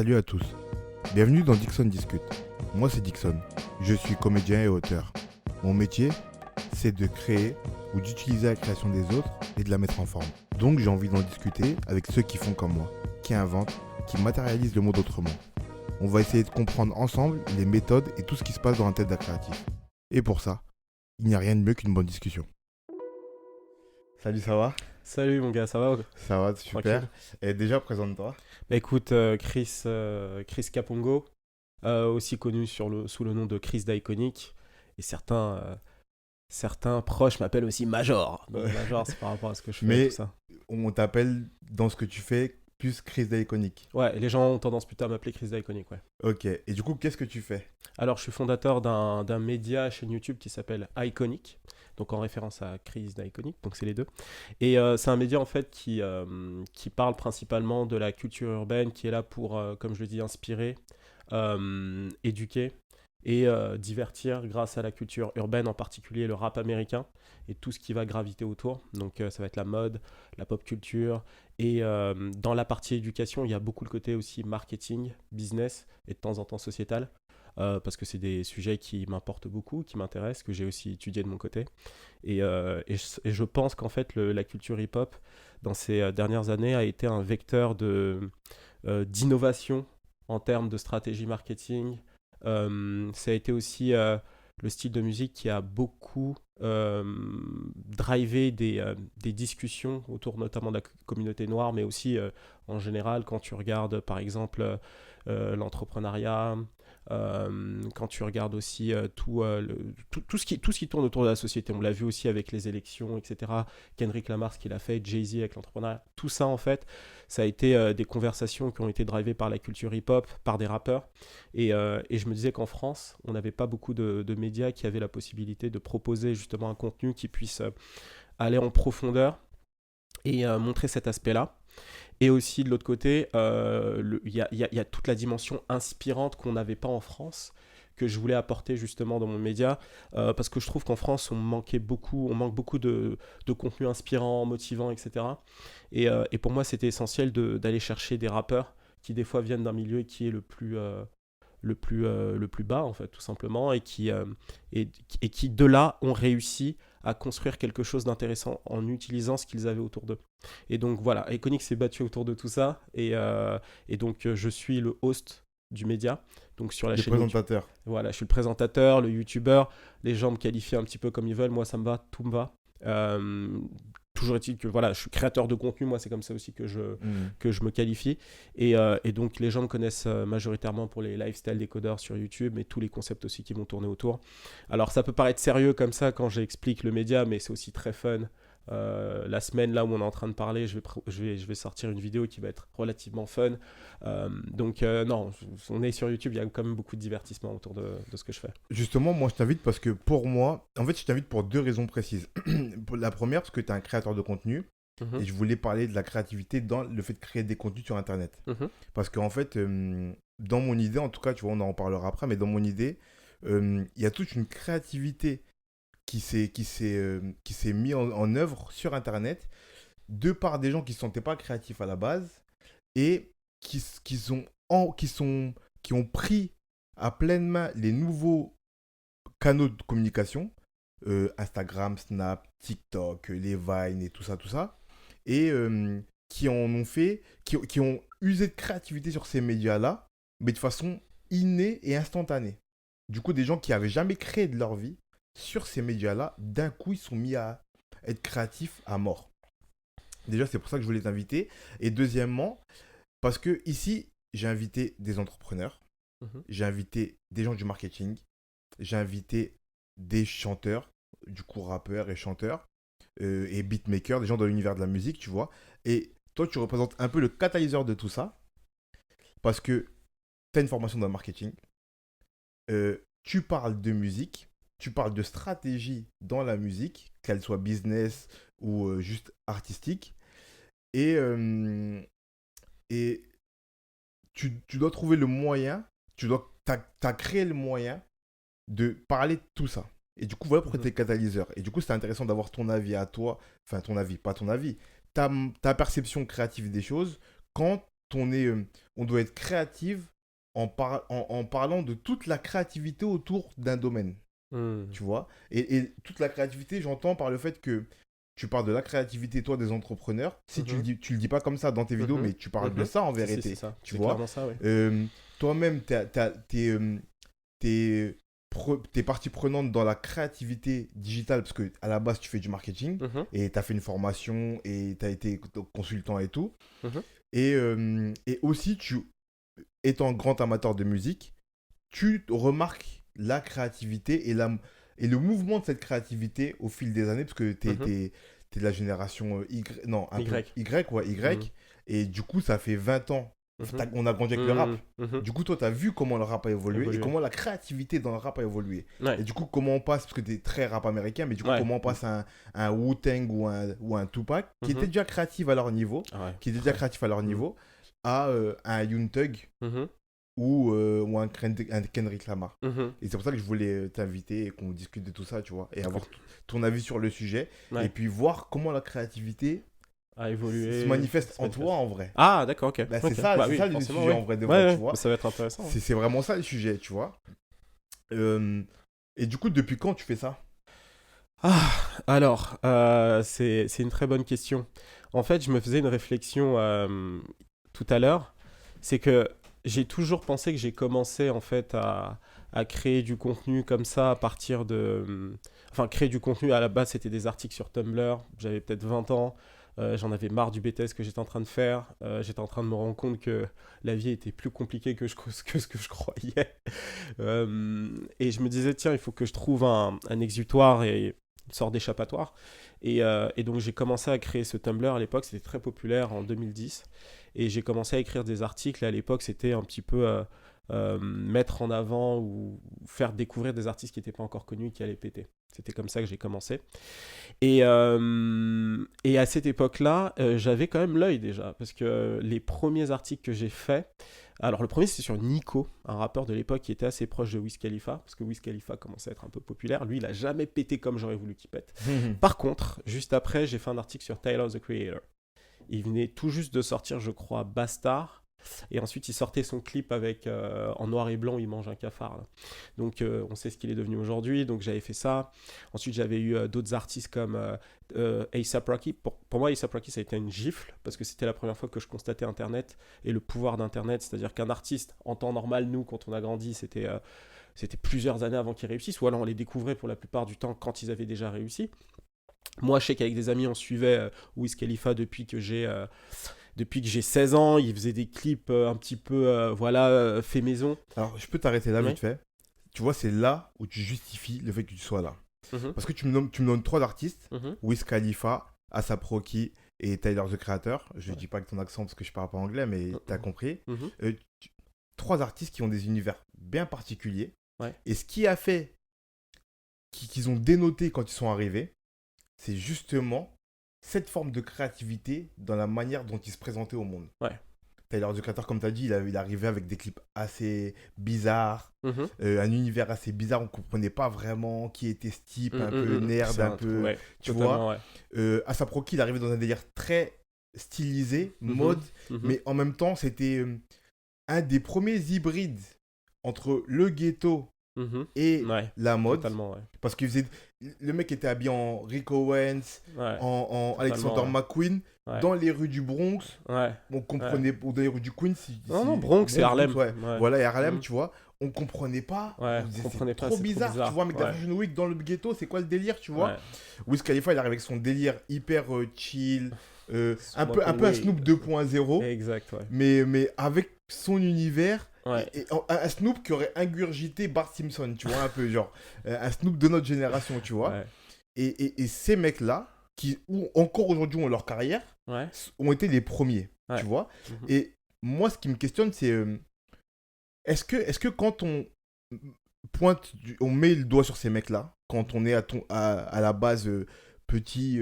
Salut à tous, bienvenue dans Dixon Discute. Moi c'est Dixon, je suis comédien et auteur. Mon métier, c'est de créer ou d'utiliser la création des autres et de la mettre en forme. Donc j'ai envie d'en discuter avec ceux qui font comme moi, qui inventent, qui matérialisent le monde autrement. On va essayer de comprendre ensemble les méthodes et tout ce qui se passe dans la tête d'un créatif. Et pour ça, il n'y a rien de mieux qu'une bonne discussion. Salut, ça va? Salut mon gars, ça va? Ça va, super. Tranquille. Et déjà, présente-toi. Bah écoute, Chris Capongo, aussi connu sous le nom de Chris d'Iconic, et certains proches m'appellent aussi Major. Donc Ouais. Major, c'est par rapport à ce que je fais, tout Mais ça. on t'appelle dans ce que tu fais plus Chris d'Iconic. Ouais, les gens ont tendance plutôt à m'appeler Chris d'Iconic, ouais. Ok, et du coup, qu'est-ce que tu fais? Alors, je suis fondateur d'un média chaîne YouTube qui s'appelle Iconic, donc en référence à Chris d'Iconic, donc c'est les deux. Et c'est un média en fait qui parle principalement de la culture urbaine, qui est là pour, comme je le dis, inspirer, éduquer et divertir grâce à la culture urbaine, en particulier le rap américain et tout ce qui va graviter autour. Donc ça va être la mode, la pop culture. Et dans la partie éducation, il y a beaucoup le côté aussi marketing, business et de temps en temps sociétal. Parce que c'est des sujets qui m'importent beaucoup, qui m'intéressent, que j'ai aussi étudié de mon côté. Et je pense qu'en fait, la culture hip-hop, dans ces dernières années, a été un vecteur d'innovation en termes de stratégie marketing. Ça a été aussi le style de musique qui a beaucoup drivé des discussions autour notamment de la communauté noire, mais aussi en général quand tu regardes par exemple l'entrepreneuriat, quand tu regardes aussi tout ce qui tourne autour de la société. On l'a vu aussi avec les élections, etc. Kendrick Lamar, ce qu'il a fait, Jay-Z avec l'entrepreneuriat. Tout ça, en fait, ça a été des conversations qui ont été drivées par la culture hip-hop, par des rappeurs. Et je me disais qu'en France, on n'avait pas beaucoup de médias qui avaient la possibilité de proposer justement un contenu qui puisse aller en profondeur et montrer cet aspect-là. Et aussi de l'autre côté, il y a toute la dimension inspirante qu'on n'avait pas en France, que je voulais apporter justement dans mon média, parce que je trouve qu'en France, on manque beaucoup de contenu inspirant, motivant, etc. Et pour moi, c'était essentiel d'aller chercher des rappeurs qui des fois viennent d'un milieu qui est le plus bas, en fait, tout simplement, et qui de là ont réussi à construire quelque chose d'intéressant en utilisant ce qu'ils avaient autour d'eux. Et donc voilà, Iconic s'est battu autour de tout ça, et donc je suis le host du média, donc sur la Les chaîne YouTube. présentateurs. Voilà, je suis le présentateur, le youtubeur, les gens me qualifient un petit peu comme ils veulent, moi ça me va, tout me va. Euh, Toujours est-il que voilà, je suis créateur de contenu, moi c'est comme ça aussi Hmm. que je me qualifie. Et donc les gens me connaissent majoritairement pour les lifestyle décodeurs sur YouTube et tous les concepts aussi qui vont tourner autour. Alors ça peut paraître sérieux comme ça quand j'explique le média, mais c'est aussi très fun. La semaine là où on est en train de parler, je vais sortir une vidéo qui va être relativement fun. Donc non, on est sur YouTube, il y a quand même beaucoup de divertissement autour de ce que je fais. Justement, moi je t'invite parce que pour moi, en fait, je t'invite pour deux raisons précises. La première, parce que tu es un créateur de contenu et Mhm, je voulais parler de la créativité dans le fait de créer des contenus sur Internet. mhm, Parce qu'en fait, dans mon idée, en tout cas, tu vois, on en reparlera après, mais dans mon idée, il y a toute une créativité qui s'est mis en œuvre sur Internet de par des gens qui ne se sentaient pas créatifs à la base et qui ont pris à pleine main les nouveaux canaux de communication, Instagram, Snap, TikTok, les Vines et tout ça, et qui ont usé de créativité sur ces médias-là, mais de façon innée et instantanée. Du coup, des gens qui n'avaient jamais créé de leur vie sur ces médias-là, d'un coup, ils sont mis à être créatifs à mort. Déjà, c'est pour ça que je voulais t'inviter. Et deuxièmement, parce que ici, j'ai invité des entrepreneurs, mhm. j'ai invité des gens du marketing, j'ai invité des chanteurs, du coup rappeurs et chanteurs, et beatmakers, des gens dans l'univers de la musique, tu vois. Et toi, tu représentes un peu le catalyseur de tout ça, parce que tu as une formation dans le marketing, tu parles de musique, tu parles de stratégie dans la musique, qu'elle soit business ou juste artistique, et, et tu dois trouver le moyen, t'as créé le moyen de parler de tout ça. Et du coup, voilà pourquoi tu es catalyseur. Et du coup, c'est intéressant d'avoir ton avis à toi, enfin ton avis, pas ton avis, ta perception créative des choses quand on doit être créative en parlant de toute la créativité autour d'un domaine, tu vois. Et toute la créativité, j'entends par le fait que tu parles de la créativité, toi, des entrepreneurs. Si tu le dis pas comme ça dans tes vidéos, mais tu parles de ça en vérité, c'est ça. tu C'est vois. clairement ça, ouais. Toi-même, t'es partie prenante dans la créativité digitale parce que à la base, tu fais du marketing et tu as fait une formation et tu as été consultant et tout. Et aussi, étant grand amateur de musique, tu remarques la créativité et le mouvement de cette créativité au fil des années, parce que tu es de la génération Y, non, un peu Y, ouais, Y, et du coup, ça fait 20 ans, on a grandi avec le rap. Du coup, toi, tu as vu comment le rap a évolué et comment la créativité dans le rap a évolué. Ouais. Et du coup, comment on passe, parce que tu es très rap américain, mais du coup, comment on passe à un Wu-Tang ou un Tupac, qui était déjà créatif à leur niveau, à un Young Thug, ou un Kendrick Lamar. Et c'est pour ça que je voulais t'inviter et qu'on discute de tout ça, tu vois, et avoir ton avis sur le sujet, et puis voir comment la créativité a évolué, se manifeste en toi en vrai. Ah, d'accord, ok. Bah, c'est ça, bah, c'est oui, ça le sujet en vrai de vrai, tu vois. Ça va être intéressant. C'est vraiment ça le sujet, tu vois. Et du coup, depuis quand tu fais ça? Alors, c'est une très bonne question. En fait, je me faisais une réflexion tout à l'heure. C'est que j'ai toujours pensé que j'ai commencé en fait à créer du contenu comme ça à partir de... Enfin, créer du contenu, à la base, c'était des articles sur Tumblr. J'avais peut-être 20 ans. J'en avais marre du BTS que j'étais en train de faire. J'étais en train de me rendre compte que la vie était plus compliquée que ce que je croyais. Et je me disais, tiens, il faut que je trouve un exutoire et une sorte d'échappatoire. Et donc, j'ai commencé à créer ce Tumblr à l'époque. C'était très populaire en 2010. Et j'ai commencé à écrire des articles. À l'époque, c'était un petit peu mettre en avant ou faire découvrir des artistes qui n'étaient pas encore connus et qui allaient péter. C'était comme ça que j'ai commencé. Et à cette époque-là, j'avais quand même l'œil déjà. Parce que les premiers articles que j'ai faits... Alors, le premier, c'est sur Nico, un rappeur de l'époque qui était assez proche de Wiz Khalifa. Parce que Wiz Khalifa commençait à être un peu populaire. Lui, il n'a jamais pété comme j'aurais voulu qu'il pète. Par contre, juste après, j'ai fait un article sur Tyler, the Creator. Il venait tout juste de sortir, je crois, Bastard. Et ensuite, il sortait son clip avec en noir et blanc où il mange un cafard. Là. Donc, on sait ce qu'il est devenu aujourd'hui. Donc, j'avais fait ça. Ensuite, j'avais eu d'autres artistes comme A$AP Rocky. Pour moi, A$AP Rocky, ça a été une gifle parce que c'était la première fois que je constatais Internet et le pouvoir d'Internet. C'est-à-dire qu'un artiste, en temps normal, nous, quand on a grandi, c'était plusieurs années avant qu'ils réussissent. Ou alors, on les découvrait pour la plupart du temps quand ils avaient déjà réussi. Moi, je sais qu'avec des amis, on suivait Wiz Khalifa depuis que j'ai 16 ans. Il faisait des clips un petit peu, fait maison. Alors, je peux t'arrêter là, vite fait. Tu vois, c'est là où tu justifies le fait que tu sois là. Parce que tu me donnes 3 artistes, Wiz Khalifa, A$AP Rocky et Tyler, the Creator. Je ne dis pas avec ton accent parce que je parle pas anglais, mais tu as compris. 3 artistes qui ont des univers bien particuliers. Et ce qui a fait qu'ils ont dénoté quand ils sont arrivés, c'est justement cette forme de créativité dans la manière dont ils se présentaient au monde. Tyler, the Creator, comme tu as dit, il arrivait avec des clips assez bizarres, un univers assez bizarre, on ne comprenait pas vraiment qui était ce type, un peu nerd, un peu... tu vois. A$AP Rocky, il arrivait dans un délire très stylisé, mode, mais en même temps, c'était un des premiers hybrides entre le ghetto et la mode. Parce que le mec était habillé en Rick Owens, en Alexander McQueen, dans les rues du Bronx. On comprenait, ou dans les rues du Queens. Non, Bronx, c'est Harlem. Voilà, et Harlem, tu vois. On comprenait pas. C'est trop bizarre, tu vois. Mec, la Fashion Week dans le ghetto, c'est quoi le délire, tu vois. Wiz Khalifa, il arrive avec son délire hyper chill. Un peu un Snoop 2.0. Exact, mais avec son univers. Et un Snoop qui aurait ingurgité Bart Simpson, tu vois, un peu genre un Snoop de notre génération, tu vois. Et ces mecs-là, qui encore aujourd'hui ont leur carrière, ont été les premiers, tu vois. Et moi, ce qui me questionne, c'est est-ce que quand on pointe, on met le doigt sur ces mecs-là, quand on est à la base petit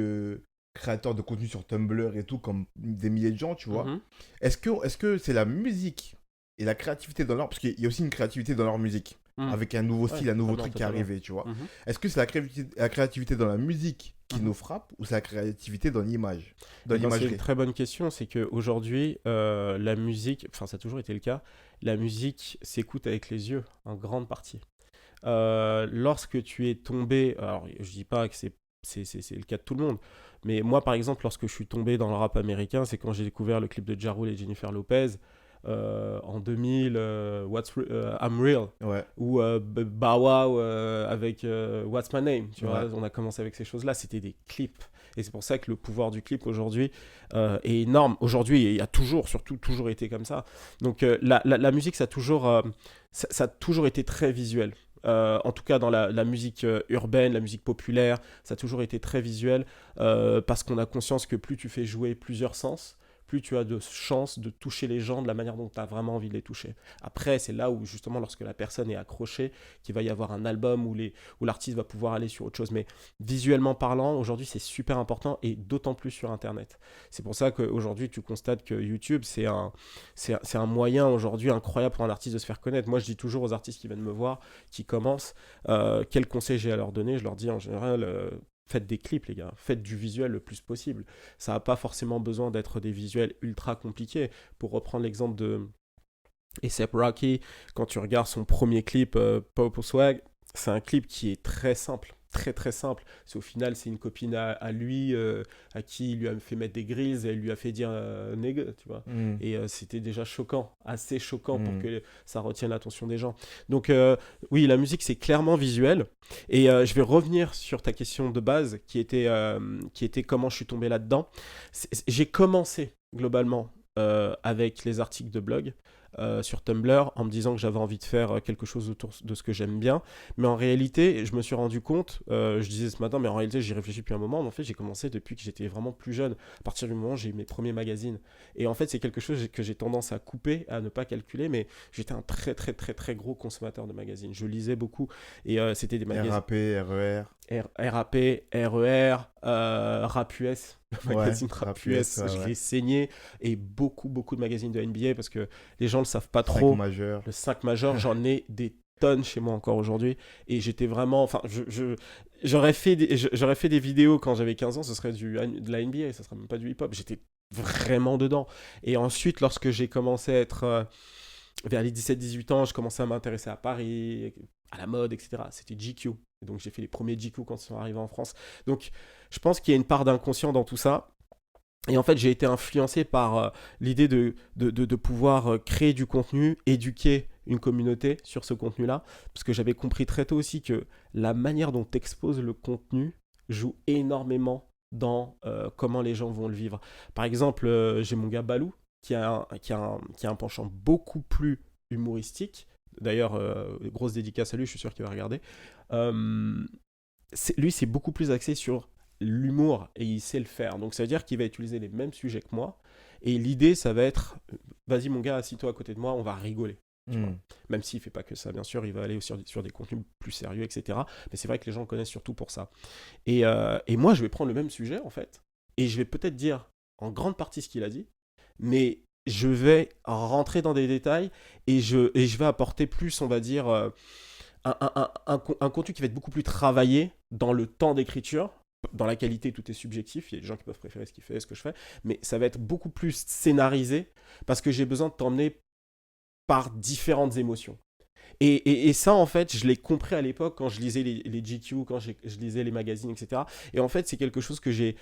créateur de contenu sur Tumblr et tout, comme des milliers de gens, tu vois, est-ce que c'est la musique et la créativité dans leur... Parce qu'il y a aussi une créativité dans leur musique. avec un nouveau Ouais, style, un nouveau totalement, truc qui est totalement. arrivé, tu vois. Mhm. Est-ce que c'est la créativité dans la musique qui Mhm. nous frappe ou c'est la créativité dans l'image, dans Eh ben, c'est une l'imagerie? très bonne question. C'est qu'aujourd'hui, la musique, enfin ça a toujours été le cas, la musique s'écoute avec les yeux, en grande partie. Lorsque tu es tombé, alors je dis pas que c'est le cas de tout le monde, mais moi par exemple, lorsque je suis tombé dans le rap américain, c'est quand j'ai découvert le clip de Ja Rule et Jennifer Lopez en 2000, I'm Real, Ouais. ou Bow Wow avec What's My Name, tu vois, Ouais. on a commencé avec ces choses-là, c'était des clips. Et c'est pour ça que le pouvoir du clip aujourd'hui est énorme. Aujourd'hui, il y a toujours, surtout toujours été comme ça. Donc la musique, ça a toujours été très visuel. En tout cas dans la musique urbaine, la musique populaire, ça a toujours été très visuel parce qu'on a conscience que plus tu fais jouer plusieurs sens, plus tu as de chances de toucher les gens de la manière dont tu as vraiment envie de les toucher. Après, c'est là où justement lorsque la personne est accrochée, qu'il va y avoir un album où l'artiste va pouvoir aller sur autre chose. Mais visuellement parlant, aujourd'hui c'est super important et d'autant plus sur Internet. C'est pour ça qu'aujourd'hui tu constates que YouTube c'est un moyen aujourd'hui incroyable pour un artiste de se faire connaître. Moi je dis toujours aux artistes qui viennent me voir, qui commencent, quel conseil j'ai à leur donner. Je leur dis en général, faites des clips les gars, faites du visuel le plus possible. Ça n'a pas forcément besoin d'être des visuels ultra compliqués. Pour reprendre l'exemple de A$AP Rocky, quand tu regardes son premier clip Purple Swag, c'est un clip qui est très simple, très très simple. Au final, c'est une copine à lui, à qui il lui a fait mettre des grilles et elle lui a fait dire nègre, tu vois. Mm. Et c'était déjà choquant, assez choquant pour Mm. que ça retienne l'attention des gens. Donc oui, la musique c'est clairement visuel. Et je vais revenir sur ta question de base qui était comment je suis tombé là-dedans. J'ai commencé globalement avec les articles de blog. Sur Tumblr en me disant que j'avais envie de faire quelque chose autour de ce que j'aime bien, mais en réalité je me suis rendu compte, je disais ce matin, mais en réalité j'y réfléchis depuis un moment, mais en fait j'ai commencé depuis que j'étais vraiment plus jeune, à partir du moment où j'ai eu mes premiers magazines, et en fait c'est quelque chose que j'ai tendance à couper, à ne pas calculer, mais j'étais un très très très très gros consommateur de magazines, je lisais beaucoup, et c'était des magazines RAP, RER. RAP, RER, Rap US, le Ouais, magazine Rap Rap US, US, ouais, je ouais. l'ai saigné, et beaucoup, beaucoup de magazines de NBA, parce que les gens ne le savent pas 5 trop. majeurs. Le 5 majeur, j'en ai des tonnes chez moi encore aujourd'hui, et j'étais vraiment, enfin, j'aurais fait des vidéos quand j'avais 15 ans, ce serait de la NBA, ça serait même pas du hip-hop, j'étais vraiment dedans. Et ensuite, lorsque j'ai commencé à être vers les 17-18 ans, je commençais à m'intéresser à Paris, à la mode, etc. C'était GQ. Donc j'ai fait les premiers GQ quand ils sont arrivés en France. Donc je pense qu'il y a une part d'inconscient dans tout ça. Et en fait, j'ai été influencé par l'idée de pouvoir créer du contenu, éduquer une communauté sur ce contenu-là. Parce que j'avais compris très tôt aussi que la manière dont tu exposes le contenu joue énormément dans comment les gens vont le vivre. Par exemple, j'ai mon gars Balou, qui a un penchant beaucoup plus humoristique. D'ailleurs, grosse dédicace à lui, je suis sûr qu'il va regarder. Euh, Lui, c'est beaucoup plus axé sur l'humour et il sait le faire. Donc ça veut dire qu'il va utiliser les mêmes sujets que moi. Et l'idée, ça va être, vas-y mon gars, assis-toi à côté de moi, on va rigoler. Tu vois. Mm. Même s'il fait pas que ça, bien sûr, il va aller sur des contenus plus sérieux, etc. Mais c'est vrai que les gens le connaissent surtout pour ça. Et moi, je vais prendre le même sujet, en fait, et je vais peut-être dire en grande partie ce qu'il a dit, mais je vais rentrer dans des détails et je vais apporter plus, on va dire, un contenu qui va être beaucoup plus travaillé dans le temps d'écriture. Dans la qualité, tout est subjectif. Il y a des gens qui peuvent préférer ce qu'il fait, ce que je fais. Mais ça va être beaucoup plus scénarisé parce que j'ai besoin de t'emmener par différentes émotions. Et ça, en fait, je l'ai compris à l'époque quand je lisais les GQ, quand je lisais les magazines, etc. Et en fait, c'est quelque chose que j'ai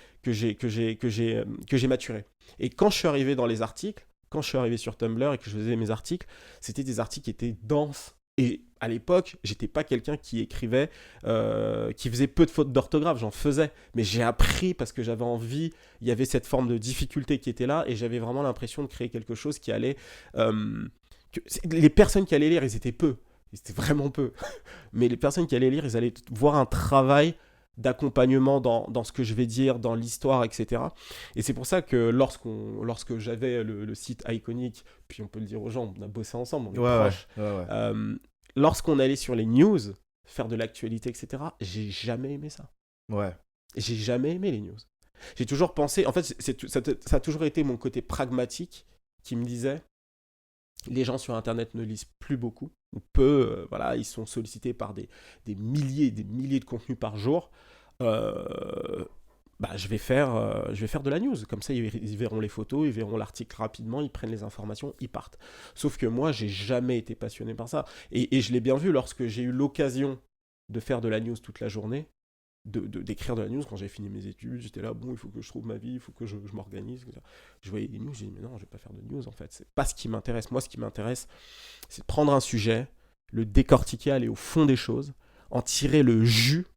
maturé. Et quand je suis arrivé dans les articles, quand je suis arrivé sur Tumblr et que je faisais mes articles, c'était des articles qui étaient denses. Et à l'époque, j'étais pas quelqu'un qui écrivait, qui faisait peu de fautes d'orthographe, j'en faisais. Mais j'ai appris parce que j'avais envie, il y avait cette forme de difficulté qui était là, et j'avais vraiment l'impression de créer quelque chose qui allait... les personnes qui allaient lire, ils étaient peu. Ils étaient vraiment peu. Mais les personnes qui allaient lire, ils allaient voir un travail d'accompagnement dans ce que je vais dire, dans l'histoire, etc. Et c'est pour ça que lorsque j'avais le site iconique, puis on peut le dire aux gens, on a bossé ensemble, on est proches. Ouais. Lorsqu'on allait sur les news, faire de l'actualité, etc., j'ai jamais aimé ça. Ouais. J'ai jamais aimé les news. J'ai toujours pensé, en fait, ça a toujours été mon côté pragmatique qui me disait, Les gens sur Internet ne lisent plus beaucoup, ou peu, voilà, ils sont sollicités par des milliers et des milliers de contenus par jour. Euh, je vais faire de la news. Comme ça, ils verront les photos, ils verront l'article rapidement, ils prennent les informations, ils partent. Sauf que moi, j'ai jamais été passionné par ça. Et je l'ai bien vu lorsque j'ai eu l'occasion de faire de la news toute la journée, d'écrire de la news quand j'ai fini mes études. J'étais là, bon, il faut que je trouve ma vie, il faut que je m'organise. Je voyais des news, j'ai dit, mais non, je vais pas faire de news en fait. C'est pas ce qui m'intéresse. Moi, ce qui m'intéresse, c'est de prendre un sujet, le décortiquer, aller au fond des choses, en tirer le jus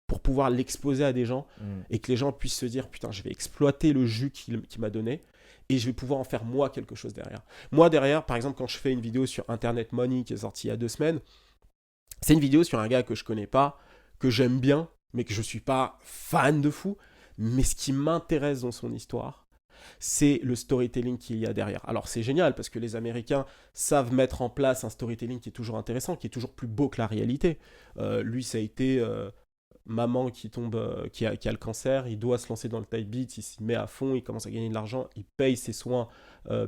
pour pouvoir l'exposer à des gens et que les gens puissent se dire, putain, je vais exploiter le jus qu'il m'a donné et je vais pouvoir en faire moi quelque chose derrière. Moi, derrière, par exemple, quand je fais une vidéo sur Internet Money qui est sortie il y a 2 semaines, c'est une vidéo sur un gars que je connais pas, que j'aime bien, mais que je suis pas fan de fou. Mais ce qui m'intéresse dans son histoire, c'est le storytelling qu'il y a derrière. Alors c'est génial parce que les Américains savent mettre en place un storytelling qui est toujours intéressant, qui est toujours plus beau que la réalité. Lui, ça a été maman qui tombe, qui a le cancer, il doit se lancer dans le type beat, il s'y met à fond, il commence à gagner de l'argent, il paye ses soins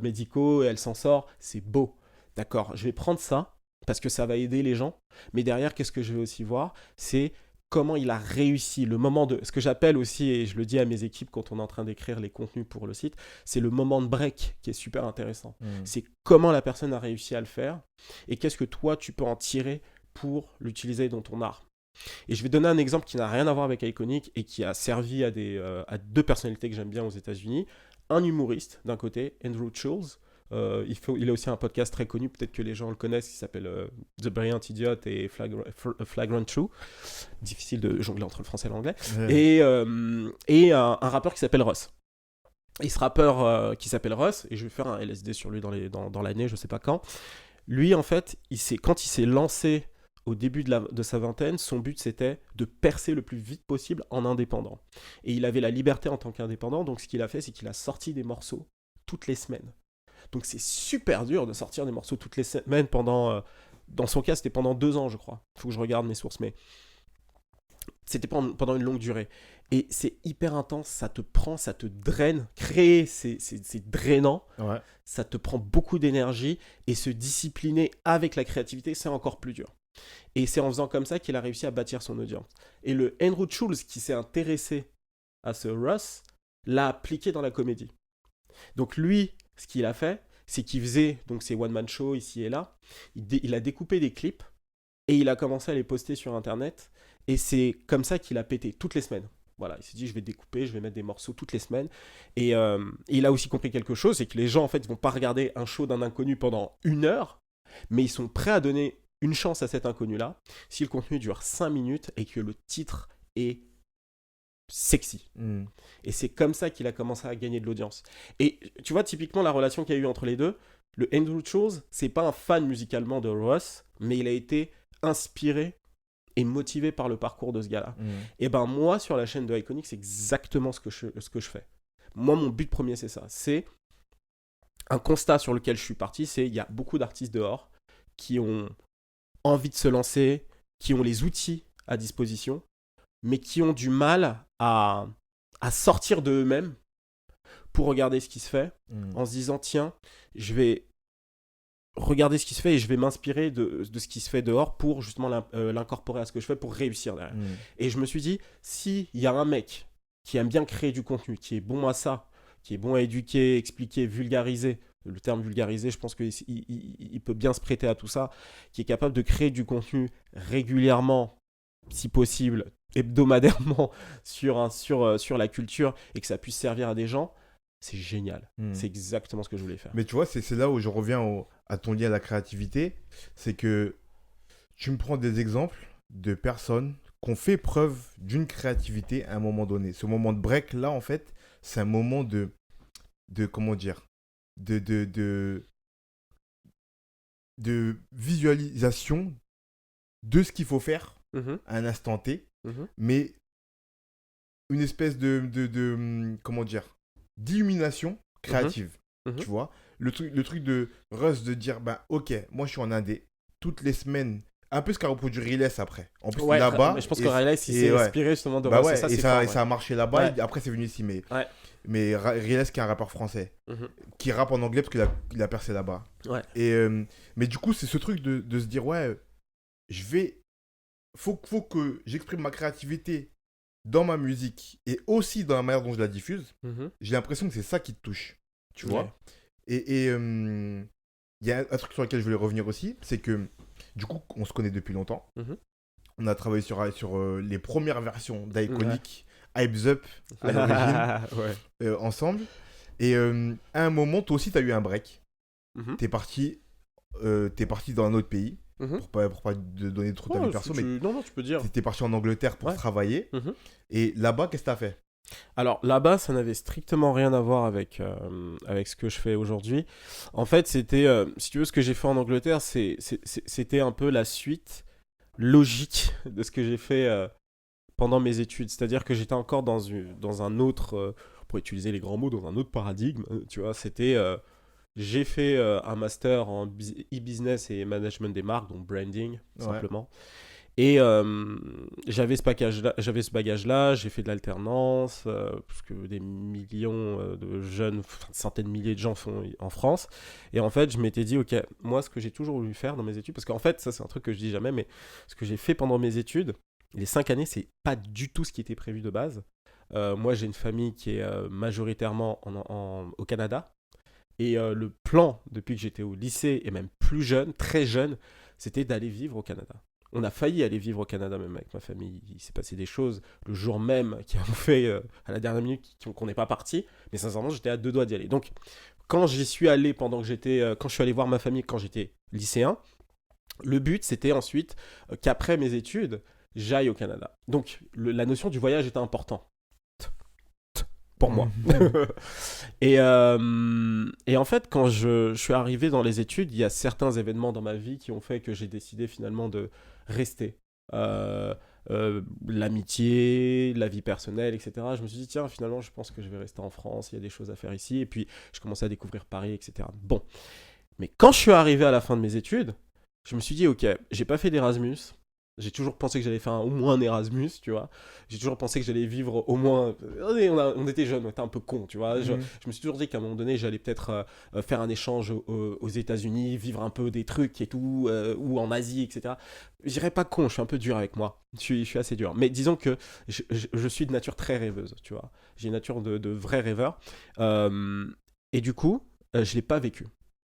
médicaux et elle s'en sort. C'est beau. D'accord, je vais prendre ça parce que ça va aider les gens. Mais derrière, qu'est-ce que je vais aussi voir? C'est comment il a réussi, le moment de... Ce que j'appelle aussi, et je le dis à mes équipes quand on est en train d'écrire les contenus pour le site, c'est le moment de break qui est super intéressant. C'est comment la personne a réussi à le faire et qu'est-ce que toi, tu peux en tirer pour l'utiliser dans ton art. Et je vais donner un exemple qui n'a rien à voir avec Iconic et qui a servi à 2 personnalités que j'aime bien aux États-Unis. Un humoriste, d'un côté, Andrew Schulz. Il a aussi un podcast très connu, peut-être que les gens le connaissent, qui s'appelle The Brilliant Idiot et Flagrant True. Difficile de jongler entre le français et l'anglais. Et un rappeur qui s'appelle Russ. Et ce rappeur qui s'appelle Russ, et je vais faire un LSD sur lui dans l'année, je sais pas quand. Lui, en fait, quand il s'est lancé au début de sa vingtaine, son but c'était de percer le plus vite possible en indépendant. Et il avait la liberté en tant qu'indépendant, donc ce qu'il a fait, c'est qu'il a sorti des morceaux toutes les semaines. Donc c'est super dur de sortir des morceaux toutes les semaines pendant... dans son cas, c'était pendant 2 ans, je crois. Il faut que je regarde mes sources, mais c'était pendant une longue durée. Et c'est hyper intense, ça te prend, ça te draine. Créer, c'est drainant. Ouais. Ça te prend beaucoup d'énergie. Et se discipliner avec la créativité, c'est encore plus dur. Et c'est en faisant comme ça qu'il a réussi à bâtir son audience. Et le Andrew Schulz qui s'est intéressé à ce Russ l'a appliqué dans la comédie. Donc lui, ce qu'il a fait, c'est qu'il faisait donc ses one-man shows ici et là. Il a découpé des clips et il a commencé à les poster sur Internet. Et c'est comme ça qu'il a pété toutes les semaines. Voilà, il s'est dit, je vais découper, je vais mettre des morceaux toutes les semaines. Et il a aussi compris quelque chose, c'est que les gens, en fait, ne vont pas regarder un show d'un inconnu pendant 1 heure, mais ils sont prêts à donner une chance à cet inconnu-là si le contenu dure 5 minutes et que le titre est sexy. Et c'est comme ça qu'il a commencé à gagner de l'audience. Et tu vois, typiquement, la relation qu'il y a eu entre les deux, le Andrew Schulz, c'est pas un fan musicalement de Russ, mais il a été inspiré et motivé par le parcours de ce gars-là. Et ben moi, sur la chaîne de Iconic, c'est exactement ce que je fais. Moi, mon but premier, c'est ça. C'est un constat sur lequel je suis parti, c'est il y a beaucoup d'artistes dehors qui ont envie de se lancer, qui ont les outils à disposition, mais qui ont du mal à sortir de eux-mêmes pour regarder ce qui se fait, en se disant, tiens, je vais regarder ce qui se fait et je vais m'inspirer de ce qui se fait dehors pour justement l'incorporer à ce que je fais pour réussir derrière. Et je me suis dit, s'il y a un mec qui aime bien créer du contenu, qui est bon à ça, qui est bon à éduquer, expliquer, vulgariser, le terme vulgariser, je pense qu'il peut bien se prêter à tout ça, qui est capable de créer du contenu régulièrement, si possible, hebdomadairement sur la culture et que ça puisse servir à des gens, c'est génial. C'est exactement ce que je voulais faire. Mais tu vois, c'est là où je reviens à ton lien à la créativité. C'est que tu me prends des exemples de personnes qui ont fait preuve d'une créativité à un moment donné. Ce moment de break, là, en fait, c'est un moment de comment dire, de visualisation de ce qu'il faut faire à un instant T, mais une espèce de comment dire, d'illumination créative, tu vois. Le truc de Russ de dire, bah ok, moi je suis en indé toutes les semaines, un peu ce qu'a reproduit Riles après. En plus là-bas, je pense que Riles il s'est inspiré justement de Russ. Et ça a marché là-bas, et après c'est venu ici, mais mais Riles qui est un rappeur français, Mhm. qui rappe en anglais parce qu'il a percé là-bas. Ouais. Et, mais du coup, c'est ce truc de se dire, ouais, je vais. Faut que j'exprime ma créativité dans ma musique et aussi dans la manière dont je la diffuse. Mhm. J'ai l'impression que c'est ça qui te touche. Tu vois? Ouais. Et il y a un truc sur lequel je voulais revenir aussi, c'est que du coup, on se connaît depuis longtemps. Mhm. On a travaillé sur les premières versions d'Iconic, Hypes Up à l'origine, Ouais. ensemble. Et à un moment, toi aussi, tu as eu un break. Mhm. T'es parti dans un autre pays, Mhm. pour pas te donner trop ta Ouais, vie perso, mais non, tu peux dire. t'es parti en Angleterre pour Ouais. travailler. Mhm. Et là-bas, qu'est-ce que t'as fait? Alors là-bas, ça n'avait strictement rien à voir avec ce que je fais aujourd'hui. En fait, c'était, si tu veux, ce que j'ai fait en Angleterre, c'était un peu la suite logique de ce que j'ai fait pendant mes études. C'est-à-dire que j'étais encore dans un autre, pour utiliser les grands mots, dans un autre paradigme. Tu vois, c'était, j'ai fait un master en e-business et management des marques, donc branding, Ouais. simplement. Et j'avais ce bagage-là, j'ai fait de l'alternance, parce que des millions de jeunes, enfin, centaines de milliers de gens font en France. Et en fait, je m'étais dit, ok, moi, ce que j'ai toujours voulu faire dans mes études, parce qu'en fait, ça c'est un truc que je dis jamais, mais ce que j'ai fait pendant mes études, les 5 années, c'est pas du tout ce qui était prévu de base. Moi, j'ai une famille qui est majoritairement au Canada. Et le plan, depuis que j'étais au lycée, et même plus jeune, très jeune, c'était d'aller vivre au Canada. On a failli aller vivre au Canada même avec ma famille. Il s'est passé des choses le jour même qui ont fait à la dernière minute qu'on n'est pas parti. Mais sincèrement, j'étais à 2 doigts d'y aller. Donc, quand j'y suis allé quand je suis allé voir ma famille quand j'étais lycéen, le but c'était ensuite qu'après mes études, j'aille au Canada. Donc, la notion du voyage était importante pour moi. Et en fait, quand je suis arrivé dans les études, il y a certains événements dans ma vie qui ont fait que j'ai décidé finalement de rester. L'amitié, la vie personnelle, etc. Je me suis dit, tiens, finalement, je pense que je vais rester en France, il y a des choses à faire ici. Et puis, je commençais à découvrir Paris, etc. Bon. Mais quand je suis arrivé à la fin de mes études, je me suis dit, ok, j'ai pas fait d'Erasmus. J'ai toujours pensé que j'allais faire au moins un Erasmus, tu vois. J'ai toujours pensé que j'allais vivre au moins. On était jeunes, on était un peu cons, tu vois. Je me suis toujours dit qu'à un moment donné, j'allais peut-être faire un échange aux États-Unis, vivre un peu des trucs et tout, ou en Asie, etc. Je dirais pas con, je suis un peu dur avec moi. Je suis assez dur. Mais disons que je suis de nature très rêveuse, tu vois. J'ai une nature de vrai rêveur. Et du coup, je l'ai pas vécu.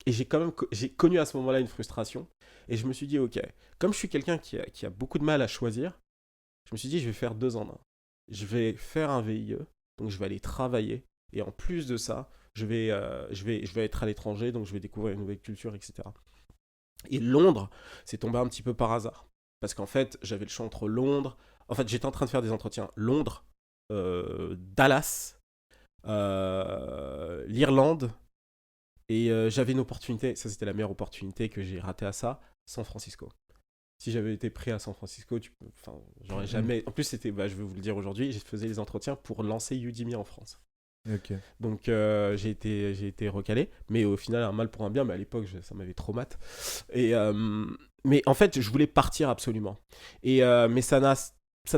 Et j'ai connu à ce moment-là une frustration. Et je me suis dit, ok, comme je suis quelqu'un qui a beaucoup de mal à choisir, je me suis dit, je vais faire 2 en 1. Je vais faire un VIE, donc je vais aller travailler. Et en plus de ça, je vais être à l'étranger, donc je vais découvrir une nouvelle culture, etc. Et Londres, c'est tombé un petit peu par hasard. Parce qu'en fait, j'avais le choix entre Londres. En fait, j'étais en train de faire des entretiens. Londres, Dallas, l'Irlande. Et j'avais une opportunité, ça c'était la meilleure opportunité que j'ai ratée à ça, San Francisco. Si j'avais été pris à San Francisco, enfin, j'aurais jamais. En plus, c'était, je vais vous le dire aujourd'hui, je faisais les entretiens pour lancer Udemy en France. Ok. Donc j'ai été recalé, mais au final, un mal pour un bien, mais à l'époque, ça m'avait trop mat. Et, mais en fait, je voulais partir absolument. Mais ça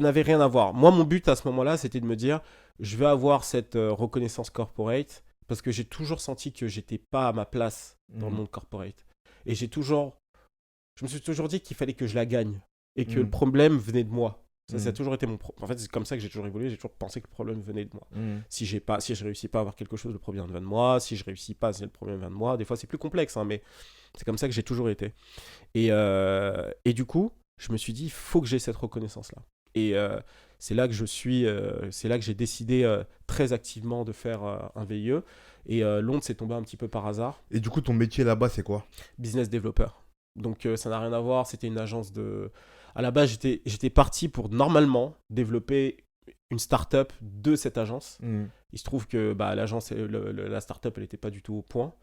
n'avait rien à voir. Moi, mon but à ce moment-là, c'était de me dire, je vais avoir cette reconnaissance corporate, parce que j'ai toujours senti que j'étais pas à ma place dans le monde corporate. Et je me suis toujours dit qu'il fallait que je la gagne et que le problème venait de moi. Ça a toujours été mon problème. En fait, c'est comme ça que j'ai toujours évolué. J'ai toujours pensé que le problème venait de moi. Si je réussis pas à avoir quelque chose, le problème vient de moi. Si je réussis pas, c'est le problème vient de moi. Des fois, c'est plus complexe, hein, mais c'est comme ça que j'ai toujours été. Et du coup, je me suis dit, il faut que j'ai cette reconnaissance-là. Et c'est là que c'est là que j'ai décidé très activement de faire un VIE. Et Londres, c'est tombé un petit peu par hasard. Et du coup, ton métier là-bas, c'est quoi? Business developer. Donc ça n'a rien à voir, c'était une agence de... À la base, j'étais parti pour normalement développer une start-up de cette agence. Il se trouve que l'agence, la start-up, elle n'était pas du tout au point.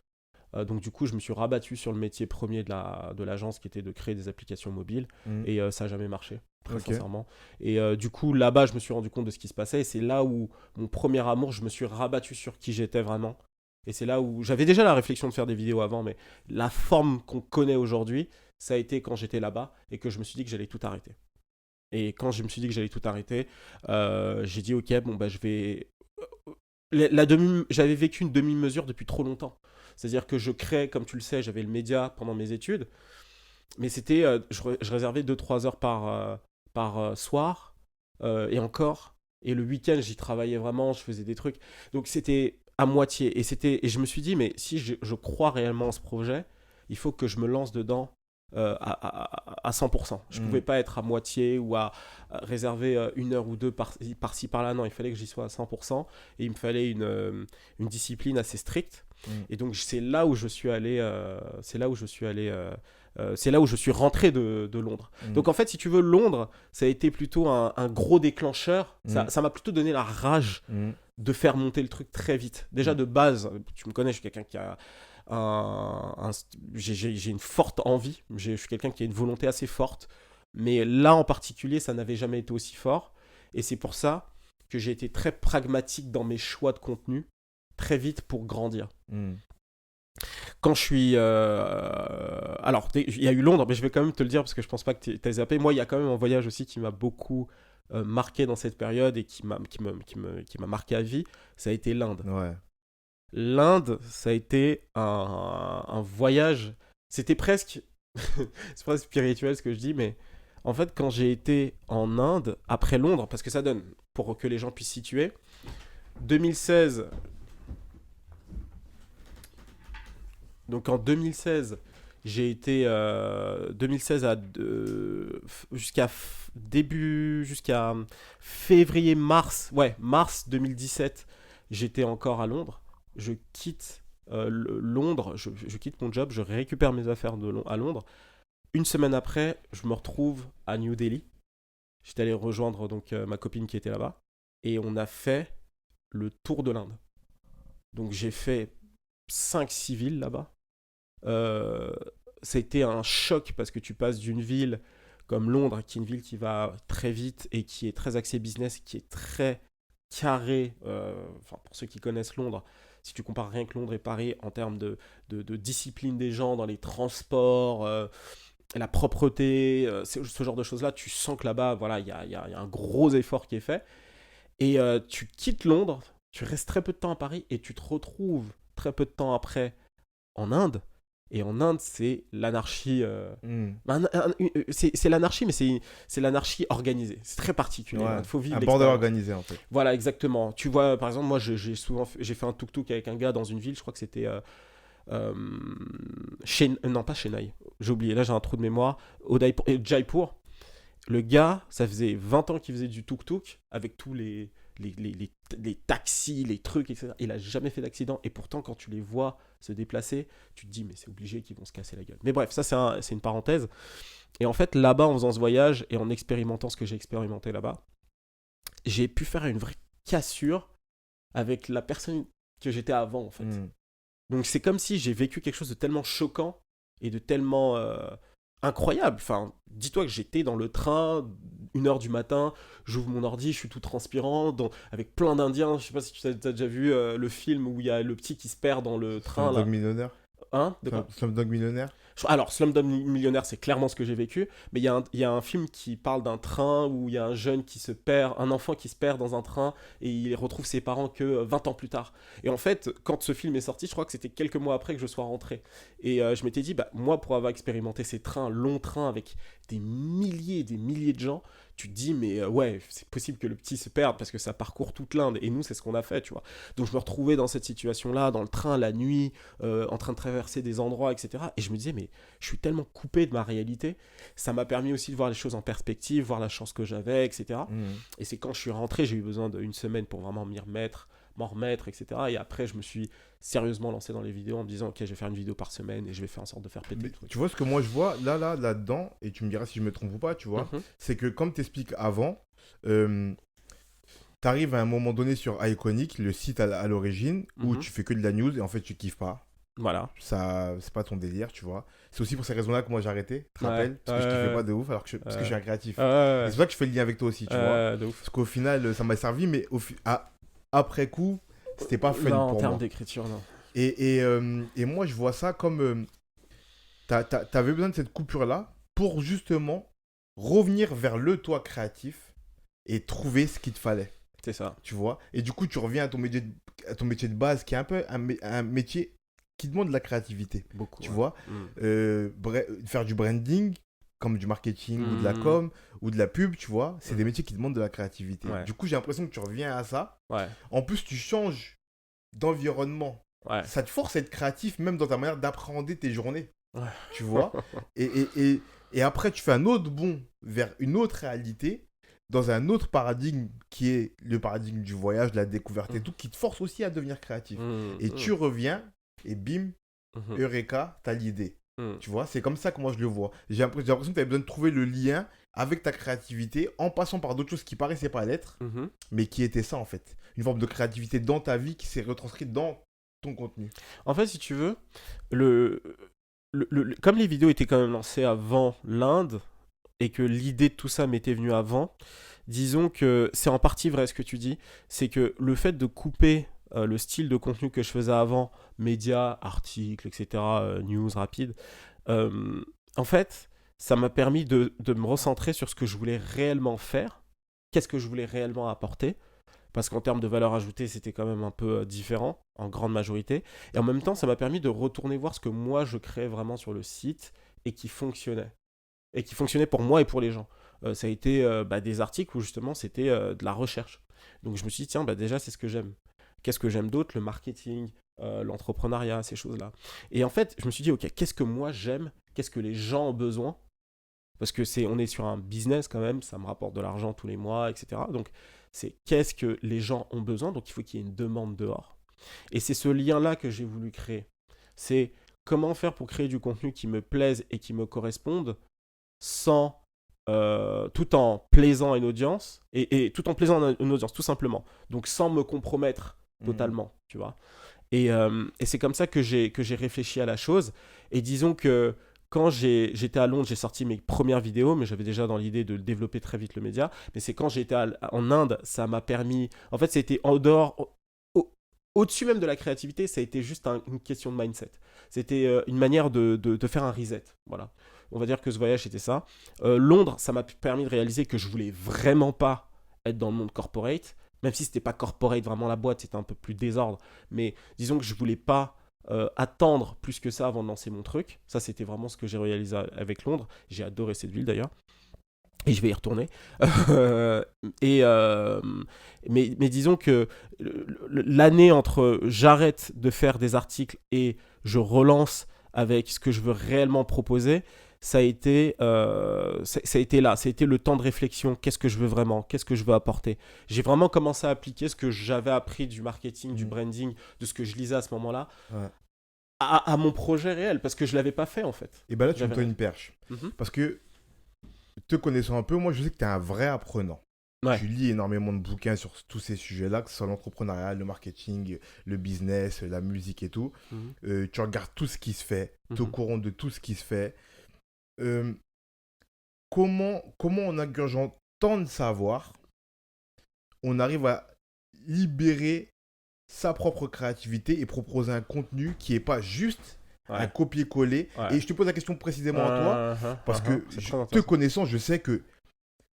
Donc du coup, je me suis rabattu sur le métier premier de l'agence qui était de créer des applications mobiles. Et ça n'a jamais marché, très sincèrement. Et du coup, là-bas, je me suis rendu compte de ce qui se passait. Et c'est là où mon premier amour, je me suis rabattu sur qui j'étais vraiment. Et c'est là où j'avais déjà la réflexion de faire des vidéos avant, mais la forme qu'on connaît aujourd'hui, ça a été quand j'étais là-bas et que je me suis dit que j'allais tout arrêter. Et quand je me suis dit que j'allais tout arrêter, j'ai dit ok, bon je vais J'avais vécu une demi-mesure depuis trop longtemps. C'est-à-dire que je crée, comme tu le sais, j'avais le média pendant mes études, mais c'était, je réservais 2-3 heures par soir, et encore. Et le week-end, j'y travaillais vraiment, je faisais des trucs. Donc c'était à moitié. Et je me suis dit, mais si je crois réellement en ce projet, il faut que je me lance dedans à 100%. Je ne pouvais pas être à moitié ou à réserver 1 heure ou 2 par-ci par-là. Non, il fallait que j'y sois à 100%. Et il me fallait une discipline assez stricte. Et donc c'est là où je suis allé, c'est là où je suis allé, c'est là où je suis rentré de Londres. Donc en fait, si tu veux, Londres, ça a été plutôt un gros déclencheur. Ça m'a plutôt donné la rage de faire monter le truc très vite. Déjà de base, tu me connais, je suis quelqu'un qui a j'ai une forte envie. Je suis quelqu'un qui a une volonté assez forte. Mais là en particulier, ça n'avait jamais été aussi fort. Et c'est pour ça que j'ai été très pragmatique dans mes choix de contenu très vite pour grandir. Quand je suis... Alors, il y a eu Londres, mais je vais quand même te le dire parce que je pense pas que tu as zappé. Moi, il y a quand même un voyage aussi qui m'a beaucoup marqué dans cette période et qui m'a marqué à vie. Ça a été l'Inde. Ouais. L'Inde, ça a été un voyage... C'était presque... c'est presque spirituel ce que je dis, mais en fait, quand j'ai été en Inde, après Londres, parce que ça donne, pour que les gens puissent situer, 2016... Donc en 2016, j'ai été 2016 jusqu'à jusqu'à mars 2017, j'étais encore à Londres. Je quitte Londres, je quitte mon job, je récupère mes affaires à Londres. Une semaine après, je me retrouve à New Delhi. J'étais allé rejoindre donc ma copine qui était là-bas et on a fait le tour de l'Inde. Donc j'ai fait 5-6 villes là-bas. Ça a été un choc parce que tu passes d'une ville comme Londres, qui est une ville qui va très vite et qui est très axée business, qui est très carrée. Pour ceux qui connaissent Londres, si tu compares rien que Londres et Paris en termes de discipline des gens dans les transports, la propreté, ce genre de choses-là, tu sens que là-bas, voilà, il y a un gros effort qui est fait. Et tu quittes Londres, tu restes très peu de temps à Paris et tu te retrouves très peu de temps après en Inde. Et en Inde, c'est l'anarchie. C'est l'anarchie, mais c'est l'anarchie organisée. C'est très particulier. Ouais, il faut vivre un bordel organisé en fait. Voilà, exactement. Tu vois, par exemple, moi, j'ai fait un tuk-tuk avec un gars dans une ville. Je crois que c'était non, pas Chennai. J'ai oublié. Là, j'ai un trou de mémoire. Jaipur. Le gars, ça faisait 20 ans qu'il faisait du tuk-tuk avec tous les taxis, les trucs, etc. Il a jamais fait d'accident. Et pourtant, quand tu les vois se déplacer, tu te dis, mais c'est obligé qu'ils vont se casser la gueule. Mais bref, ça, c'est une parenthèse. Et en fait, là-bas, en faisant ce voyage et en expérimentant ce que j'ai expérimenté là-bas, j'ai pu faire une vraie cassure avec la personne que j'étais avant, en fait. Donc, c'est comme si j'ai vécu quelque chose de tellement choquant et de tellement incroyable. Enfin, dis-toi que j'étais dans le train, 1h du matin, j'ouvre mon ordi, je suis tout transpirant, avec plein d'Indiens. Je sais pas si tu as déjà vu le film où il y a le petit qui se perd dans le train. Slumdog Millionnaire. Hein? Slumdog Millionnaire. Alors, Slumdog Millionnaire, c'est clairement ce que j'ai vécu, mais il y a un film qui parle d'un train où il y a un jeune qui se perd, un enfant qui se perd dans un train et il retrouve ses parents que 20 ans plus tard. Et en fait, quand ce film est sorti, je crois que c'était quelques mois après que je sois rentré. Et je m'étais dit, bah, moi, pour avoir expérimenté ces trains, longs trains avec des milliers et des milliers de gens, tu te dis, mais ouais, c'est possible que le petit se perde parce que ça parcourt toute l'Inde. Et nous, c'est ce qu'on a fait, tu vois. Donc, je me retrouvais dans cette situation-là, dans le train, la nuit, en train de traverser des endroits, etc. Et je me disais, mais je suis tellement coupé de ma réalité. Ça m'a permis aussi de voir les choses en perspective, voir la chance que j'avais, etc. Et c'est quand je suis rentré, j'ai eu besoin d'une semaine pour vraiment m'en remettre, etc. Et après, je me suis sérieusement lancé dans les vidéos en me disant, ok, je vais faire une vidéo par semaine et je vais faire en sorte de faire péter le truc. Tu vois, ce que moi je vois là-dedans, et tu me diras si je me trompe ou pas, tu vois, c'est que comme tu expliques avant, tu arrives à un moment donné sur Iconic, le site à l'origine, où tu fais que de la news et en fait tu kiffes pas. Voilà. Ça, c'est pas ton délire, tu vois. C'est aussi pour ces raisons-là que moi j'ai arrêté, tu te rappelles, parce que je kiffais pas de ouf, parce que je suis un créatif. Et c'est pour ça que je fais le lien avec toi aussi, tu vois. Parce qu'au final, ça m'a servi, mais après coup, c'était pas fun pour moi. En termes d'écriture, non. Et moi, je vois ça comme... t'avais besoin de cette coupure-là pour justement revenir vers le toi créatif et trouver ce qu'il te fallait. C'est ça. Tu vois. Et du coup, tu reviens à ton métier de base, qui est un peu un métier qui demande de la créativité, Beaucoup. tu Ouais. vois. Faire du branding, comme du marketing ou de la com ou de la pub, tu vois, c'est des métiers qui demandent de la créativité. Ouais. Du coup, j'ai l'impression que tu reviens à ça. Ouais. En plus, tu changes d'environnement. Ouais. Ça te force à être créatif, même dans ta manière d'appréhender tes journées, Ouais. tu vois. Et après, tu fais un autre bond vers une autre réalité, dans un autre paradigme qui est le paradigme du voyage, de la découverte et tout, qui te force aussi à devenir créatif. Et tu reviens, et bim, Eureka, t'as l'idée. Tu vois, c'est comme ça que moi je le vois. J'ai l'impression que tu avais besoin de trouver le lien avec ta créativité en passant par d'autres choses qui paraissaient pas l'être, mais qui étaient ça en fait. Une forme de créativité dans ta vie qui s'est retranscrite dans ton contenu. En fait, si tu veux, comme les vidéos étaient quand même lancées avant l'Inde et que l'idée de tout ça m'était venue avant, disons que c'est en partie vrai ce que tu dis. C'est que le fait de couper le style de contenu que je faisais avant, médias, articles, etc., news rapides, en fait, ça m'a permis de me recentrer sur ce que je voulais réellement faire, qu'est-ce que je voulais réellement apporter, parce qu'en termes de valeur ajoutée, c'était quand même un peu différent, en grande majorité, et en même temps, ça m'a permis de retourner voir ce que moi, je créais vraiment sur le site, et qui fonctionnait pour moi et pour les gens. Ça a été des articles où justement, c'était de la recherche. Donc je me suis dit, tiens, déjà, c'est ce que j'aime. Qu'est-ce que j'aime d'autre? Le marketing, l'entrepreneuriat, ces choses-là. Et en fait, je me suis dit, ok, qu'est-ce que moi j'aime? Qu'est-ce que les gens ont besoin? Parce que on est sur un business quand même, ça me rapporte de l'argent tous les mois, etc. Donc, c'est qu'est-ce que les gens ont besoin? Donc, il faut qu'il y ait une demande dehors. Et c'est ce lien-là que j'ai voulu créer. C'est comment faire pour créer du contenu qui me plaise et qui me corresponde tout en plaisant à une audience, et tout en plaisant à une audience, tout simplement. Donc, sans me compromettre totalement, tu vois. Et c'est comme ça que j'ai réfléchi à la chose. Et disons que quand j'étais à Londres, j'ai sorti mes premières vidéos, mais j'avais déjà dans l'idée de développer très vite le média. Mais c'est quand j'étais en Inde, ça m'a permis... En fait, c'était en dehors... Au-dessus même de la créativité, ça a été juste une question de mindset. C'était une manière de faire un reset. Voilà. On va dire que ce voyage, c'était ça. Londres, ça m'a permis de réaliser que je voulais vraiment pas être dans le monde corporate. Même si c'était pas corporate, vraiment la boîte, c'était un peu plus désordre. Mais disons que je voulais pas attendre plus que ça avant de lancer mon truc. Ça, c'était vraiment ce que j'ai réalisé avec Londres. J'ai adoré cette ville d'ailleurs. Et je vais y retourner. Mais disons que l'année entre j'arrête de faire des articles et je relance avec ce que je veux réellement proposer, ça a été là. Ça a été le temps de réflexion. Qu'est-ce que je veux vraiment? Qu'est-ce que je veux apporter? J'ai vraiment commencé à appliquer ce que j'avais appris du marketing, du branding, de ce que je lisais à ce moment-là, à mon projet réel, parce que je ne l'avais pas fait en fait. Et là, tu me donnes une perche. Parce que, te connaissant un peu, moi, je sais que tu es un vrai apprenant. Ouais. Tu lis énormément de bouquins sur tous ces sujets-là, que ce soit l'entrepreneuriat, le marketing, le business, la musique et tout. Tu regardes tout ce qui se fait, tu es au courant de tout ce qui se fait. Comment en ingurgitant tant de savoir, on arrive à libérer sa propre créativité et proposer un contenu qui n'est pas juste un copier-coller. Et je te pose la question précisément à toi, parce que te connaissant, je sais que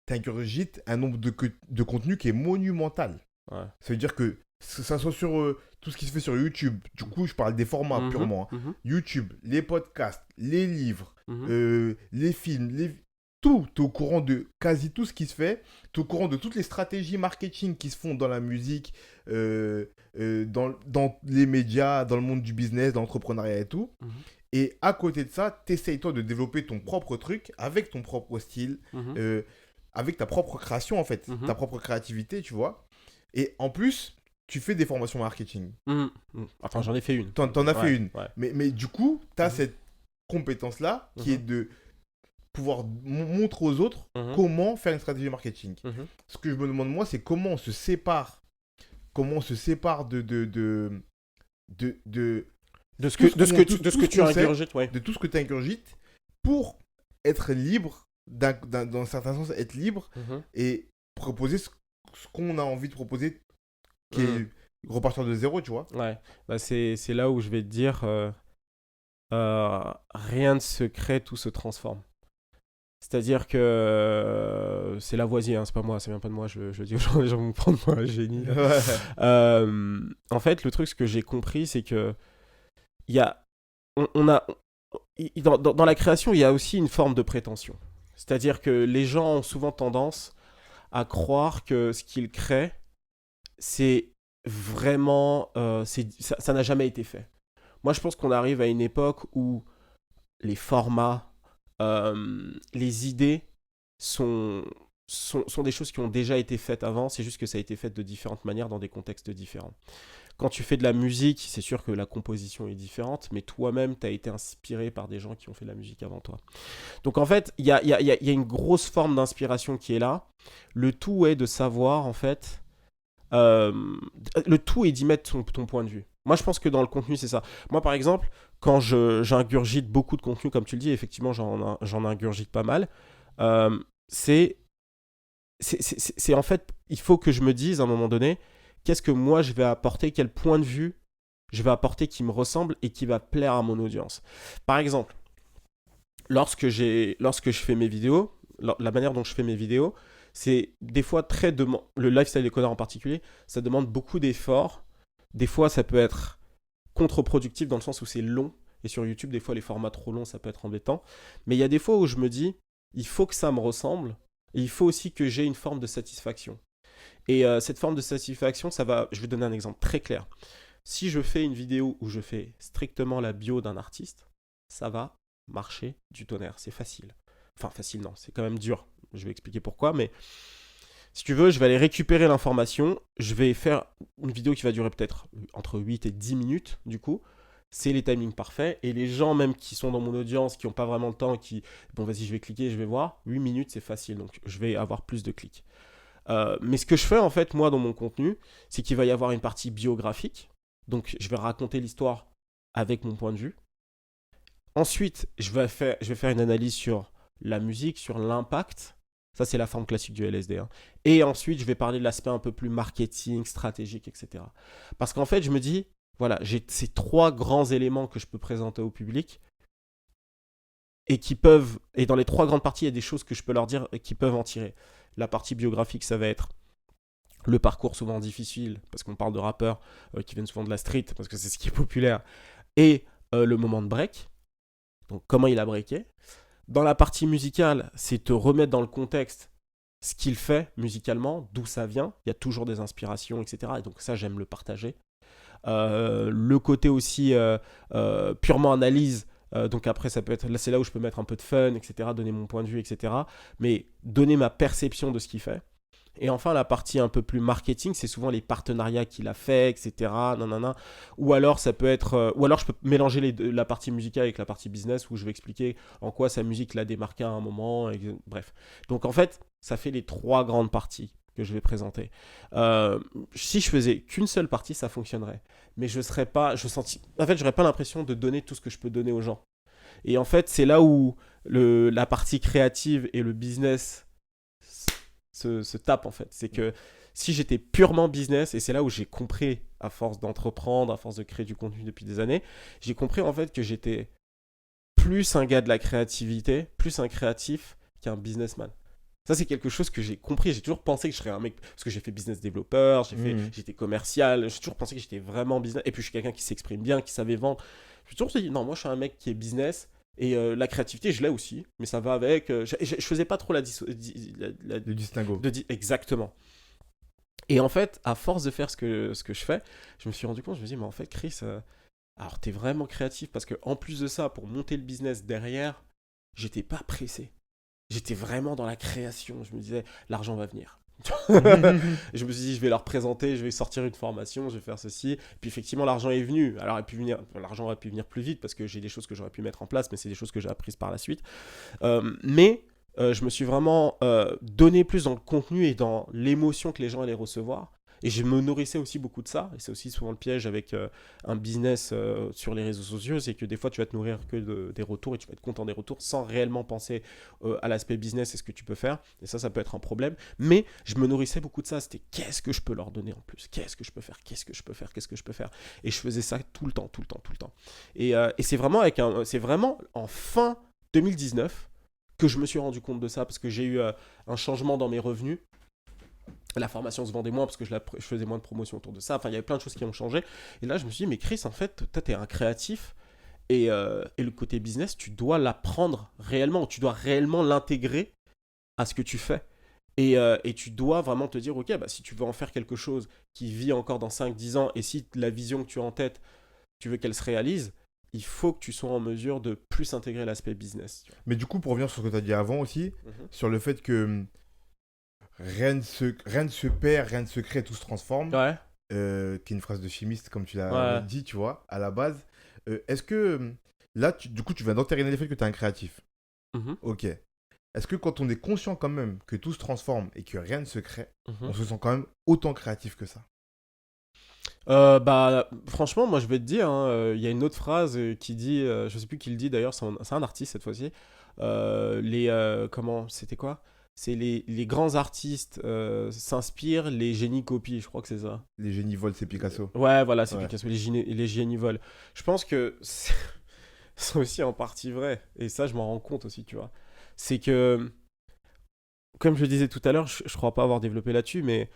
tu ingurgites un nombre de contenus qui est monumental. Ça veut dire que ça soit sur tout ce qui se fait sur YouTube, du coup je parle des formats purement, YouTube, les podcasts, les livres, les films, tout, tu es au courant de quasi tout ce qui se fait, tu es au courant de toutes les stratégies marketing qui se font dans la musique, dans les médias, dans le monde du business, dans l'entrepreneuriat et tout. Et à côté de ça, tu essayes toi de développer ton propre truc avec ton propre style, avec ta propre création en fait, ta propre créativité, tu vois. Et en plus, tu fais des formations marketing. Enfin, j'en ai fait une. T'en as fait une. Mais du coup, tu as cette compétence-là qui est de pouvoir montrer aux autres comment faire une stratégie marketing. Ce que je me demande moi, c'est comment on se sépare de ce que tu ingurgites, de tout ce que tu ingurgites pour être libre, dans un certain sens, être libre et proposer ce qu'on a envie de proposer, qui est repartir de zéro, tu vois. Ouais, c'est là où je vais te dire rien ne se crée, tout se transforme. C'est-à-dire que c'est Lavoisier, hein, c'est pas moi, ça vient pas de moi, je dis aux gens, les gens vont me prendre pour un génie. Ouais. En fait, le truc, ce que j'ai compris, c'est que il y a, on a, dans la création, il y a aussi une forme de prétention. C'est-à-dire que les gens ont souvent tendance à croire que ce qu'ils créent, c'est vraiment, ça n'a jamais été fait. Moi, je pense qu'on arrive à une époque où les formats, les idées sont des choses qui ont déjà été faites avant, c'est juste que ça a été fait de différentes manières dans des contextes différents. Quand tu fais de la musique, c'est sûr que la composition est différente, mais toi-même, tu as été inspiré par des gens qui ont fait de la musique avant toi. Donc en fait, il y a une grosse forme d'inspiration qui est là. Le tout est de savoir, en fait, euh, le tout est d'y mettre ton point de vue. Moi, je pense que dans le contenu, c'est ça. Moi, par exemple, quand j'ingurgite beaucoup de contenu, comme tu le dis, effectivement, j'en ingurgite pas mal. euh, c'est, c'est en fait, il faut que je me dise à un moment donné, qu'est-ce que moi je vais apporter, quel point de vue je vais apporter qui me ressemble et qui va plaire à mon audience. Par exemple, lorsque je fais mes vidéos, la manière dont je fais mes vidéos, c'est des fois le lifestyle des connards en particulier, ça demande beaucoup d'efforts. Des fois, ça peut être contre-productif dans le sens où c'est long. Et sur YouTube, des fois, les formats trop longs, ça peut être embêtant. Mais il y a des fois où je me dis, il faut que ça me ressemble. Et il faut aussi que j'ai une forme de satisfaction. Et cette forme de satisfaction, je vais donner un exemple très clair. Si je fais une vidéo où je fais strictement la bio d'un artiste, ça va marcher du tonnerre. C'est facile. Enfin, facile, non, c'est quand même dur. Je vais expliquer pourquoi, mais si tu veux, je vais aller récupérer l'information. Je vais faire une vidéo qui va durer peut-être entre 8 et 10 minutes, du coup. C'est les timings parfaits. Et les gens, même qui sont dans mon audience, qui n'ont pas vraiment le temps, bon, vas-y, je vais cliquer, je vais voir. 8 minutes, c'est facile. Donc, je vais avoir plus de clics. Mais ce que je fais, en fait, moi, dans mon contenu, c'est qu'il va y avoir une partie biographique. Donc, je vais raconter l'histoire avec mon point de vue. Ensuite, je vais faire une analyse sur la musique, sur l'impact. Ça, c'est la forme classique du LSD, hein. Et ensuite, je vais parler de l'aspect un peu plus marketing, stratégique, etc. Parce qu'en fait, je me dis, voilà, j'ai ces trois grands éléments que je peux présenter au public et dans les trois grandes parties, il y a des choses que je peux leur dire et qui peuvent en tirer. La partie biographique, ça va être le parcours souvent difficile, parce qu'on parle de rappeurs qui viennent souvent de la street, parce que c'est ce qui est populaire, et le moment de break, donc comment il a breaké. Dans la partie musicale, c'est te remettre dans le contexte ce qu'il fait musicalement, d'où ça vient. Il y a toujours des inspirations, etc. Et donc ça, j'aime le partager. Le côté aussi purement analyse. Donc après, ça peut être, là, c'est là où je peux mettre un peu de fun, etc. Donner mon point de vue, etc. Mais donner ma perception de ce qu'il fait. Et enfin, la partie un peu plus marketing, c'est souvent les partenariats qu'il a fait, etc. Nanana. Ou alors, ça peut être, ou alors je peux mélanger la partie musicale avec la partie business où je vais expliquer en quoi sa musique l'a démarqué à un moment. Bref. Donc en fait, ça fait les trois grandes parties que je vais présenter. Si je faisais qu'une seule partie, ça fonctionnerait. Mais en fait, j'aurais pas l'impression de donner tout ce que je peux donner aux gens. Et en fait, c'est là où la partie créative et le business se tapent, en fait. C'est que si j'étais purement business, et c'est là où j'ai compris, à force d'entreprendre, à force de créer du contenu depuis des années, j'ai compris en fait que j'étais plus un gars de la créativité, plus un créatif qu'un businessman. Ça, c'est quelque chose que j'ai compris. J'ai toujours pensé que je serais un mec. Parce que j'ai fait business développeur, j'étais commercial. J'ai toujours pensé que j'étais vraiment business. Et puis, je suis quelqu'un qui s'exprime bien, qui savait vendre. Je me suis toujours dit, non, moi, je suis un mec qui est business. Et la créativité, je l'ai aussi. Mais ça va avec. Je faisais pas trop Le distinguo. Exactement. Et en fait, à force de faire ce que je fais, je me suis rendu compte, je me dis, mais en fait, Chris, alors, t'es vraiment créatif. Parce que en plus de ça, pour monter le business derrière, j'étais pas pressé. J'étais vraiment dans la création. Je me disais, l'argent va venir. Je me suis dit, je vais leur présenter, je vais sortir une formation, je vais faire ceci. Puis effectivement, l'argent est venu. Alors, l'argent aurait pu venir plus vite parce que j'ai des choses que j'aurais pu mettre en place, mais c'est des choses que j'ai apprises par la suite. Mais je me suis vraiment donné plus dans le contenu et dans l'émotion que les gens allaient recevoir. Et je me nourrissais aussi beaucoup de ça. Et c'est aussi souvent le piège avec un business sur les réseaux sociaux, c'est que des fois tu vas te nourrir que des retours et tu vas être content des retours sans réellement penser à l'aspect business et ce que tu peux faire. Et ça peut être un problème. Mais je me nourrissais beaucoup de ça. C'était qu'est-ce que je peux leur donner en plus? Qu'est-ce que je peux faire? Qu'est-ce que je peux faire? Qu'est-ce que je peux faire? Et je faisais ça tout le temps. Et c'est vraiment c'est vraiment en fin 2019 que je me suis rendu compte de ça parce que j'ai eu un changement dans mes revenus. La formation se vendait moins parce que je faisais moins de promotion autour de ça. Enfin, il y avait plein de choses qui ont changé. Et là, je me suis dit, mais Chris, en fait, toi, t'es un créatif. Et le côté business, tu dois l'apprendre réellement. Tu dois réellement l'intégrer à ce que tu fais. Et tu dois vraiment te dire, ok, bah, si tu veux en faire quelque chose qui vit encore dans 5-10 ans, et si la vision que tu as en tête, tu veux qu'elle se réalise, il faut que tu sois en mesure de plus intégrer l'aspect business. Mais du coup, pour revenir sur ce que tu as dit avant aussi, sur le fait que rien ne se perd, rien ne se crée, tout se transforme, Ouais. qui est une phrase de chimiste, comme tu l'as Ouais. dit, tu vois, à la base. Est-ce que là, du coup, tu viens d'entériner le fait que tu es un créatif. Mhm. Ok. Est-ce que quand on est conscient quand même que tout se transforme et que rien ne se crée, on se sent quand même autant créatif que ça? Bah, franchement, moi je vais te dire, hein, il y a une autre phrase qui dit, je sais plus qui le dit d'ailleurs, c'est un artiste cette fois-ci. Comment, c'était quoi? C'est les grands artistes s'inspirent, les génies copient, je crois que c'est ça. Les génies volent, c'est Picasso. Ouais, voilà, c'est Ouais. Picasso, les génies volent. Je pense que c'est aussi en partie vrai, et ça je m'en rends compte aussi, tu vois. C'est que, comme je le disais tout à l'heure, je crois pas avoir développé là-dessus, mais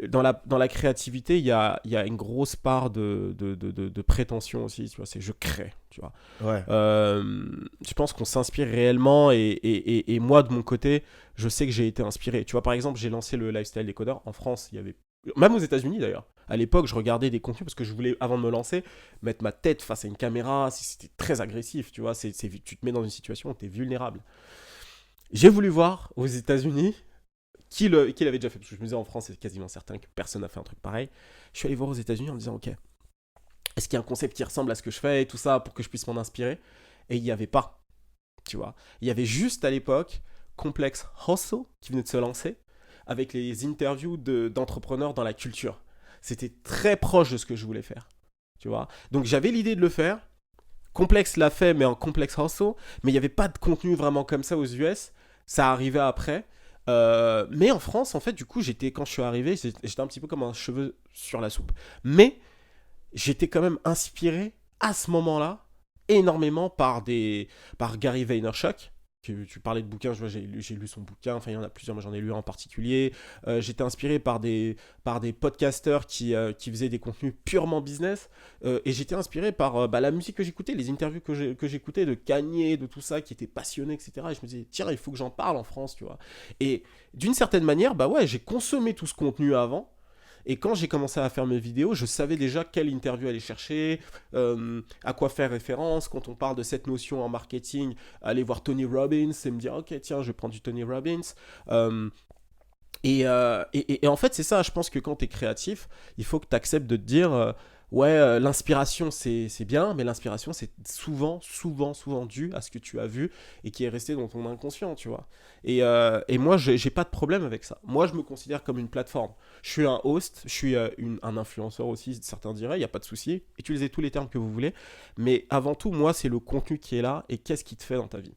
dans la créativité, il y a une grosse part de prétention aussi, tu vois, c'est je crée, tu vois. Ouais. Je pense qu'on s'inspire réellement et moi, de mon côté, je sais que j'ai été inspiré. Tu vois, par exemple, j'ai lancé le Lifestyle Décodeur en France, il y avait... Même aux États-Unis d'ailleurs. À l'époque, je regardais des contenus parce que je voulais, avant de me lancer, mettre ma tête face à une caméra. C'était très agressif, tu vois. Tu te mets dans une situation où tu es vulnérable. J'ai voulu voir aux États-Unis qui l'avait déjà fait. Parce que je me disais en France, c'est quasiment certain que personne n'a fait un truc pareil. Je suis allé voir aux États-Unis en me disant, ok, est-ce qu'il y a un concept qui ressemble à ce que je fais et tout ça pour que je puisse m'en inspirer? Et il n'y avait pas, tu vois. Il y avait juste à l'époque Complex Hustle qui venait de se lancer avec les interviews d'entrepreneurs dans la culture. C'était très proche de ce que je voulais faire, tu vois. Donc j'avais l'idée de le faire. Complex l'a fait, mais en Complex Hustle. Mais il n'y avait pas de contenu vraiment comme ça aux US. Ça arrivait après. Mais en France, en fait, du coup, quand je suis arrivé, j'étais un petit peu comme un cheveu sur la soupe. Mais j'étais quand même inspiré à ce moment-là énormément par Gary Vaynerchuk. Tu parlais de bouquins, j'ai lu son bouquin, enfin il y en a plusieurs, moi j'en ai lu un en particulier. J'étais inspiré par des podcasters qui faisaient des contenus purement business. Et j'étais inspiré par la musique que j'écoutais, les interviews que j'écoutais de Kanye, de tout ça, qui étaient passionnés, etc. Et je me disais, tiens, il faut que j'en parle en France, tu vois. Et d'une certaine manière, bah ouais, j'ai consommé tout ce contenu avant. Et quand j'ai commencé à faire mes vidéos, je savais déjà quelle interview aller chercher, à quoi faire référence. Quand on parle de cette notion en marketing, aller voir Tony Robbins et me dire, ok, tiens, je vais prendre du Tony Robbins. Et en fait, c'est ça, je pense que quand tu es créatif, il faut que tu acceptes de te dire, ouais, l'inspiration, c'est bien, mais l'inspiration, c'est souvent dû à ce que tu as vu et qui est resté dans ton inconscient, tu vois. Et moi, j'ai pas de problème avec ça. Moi, je me considère comme une plateforme. Je suis un host, je suis un influenceur aussi, certains diraient, il n'y a pas de souci. Utilisez tous les termes que vous voulez. Mais avant tout, moi, c'est le contenu qui est là et qu'est-ce qui te fait dans ta vie.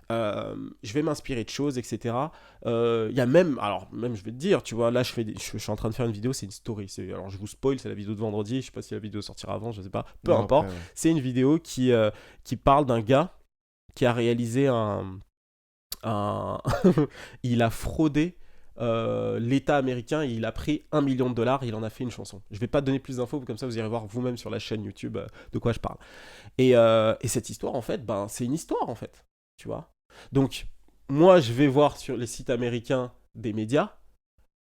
Je vais m'inspirer de choses, etc. Il y a même, alors même je vais te dire, tu vois, là je suis en train de faire une vidéo, c'est une story. Alors je vous spoil, c'est la vidéo de vendredi, je sais pas si la vidéo sortira avant, je sais pas, peu Non, importe. après, ouais. C'est une vidéo qui parle d'un gars qui a réalisé il a fraudé l'État américain et il a pris $1 million, il en a fait une chanson. Je vais pas te donner plus d'infos, comme ça vous irez voir vous-même sur la chaîne YouTube de quoi je parle. Et cette histoire, en fait, ben, c'est une histoire, en fait, tu vois. Donc, moi, je vais voir sur les sites américains des médias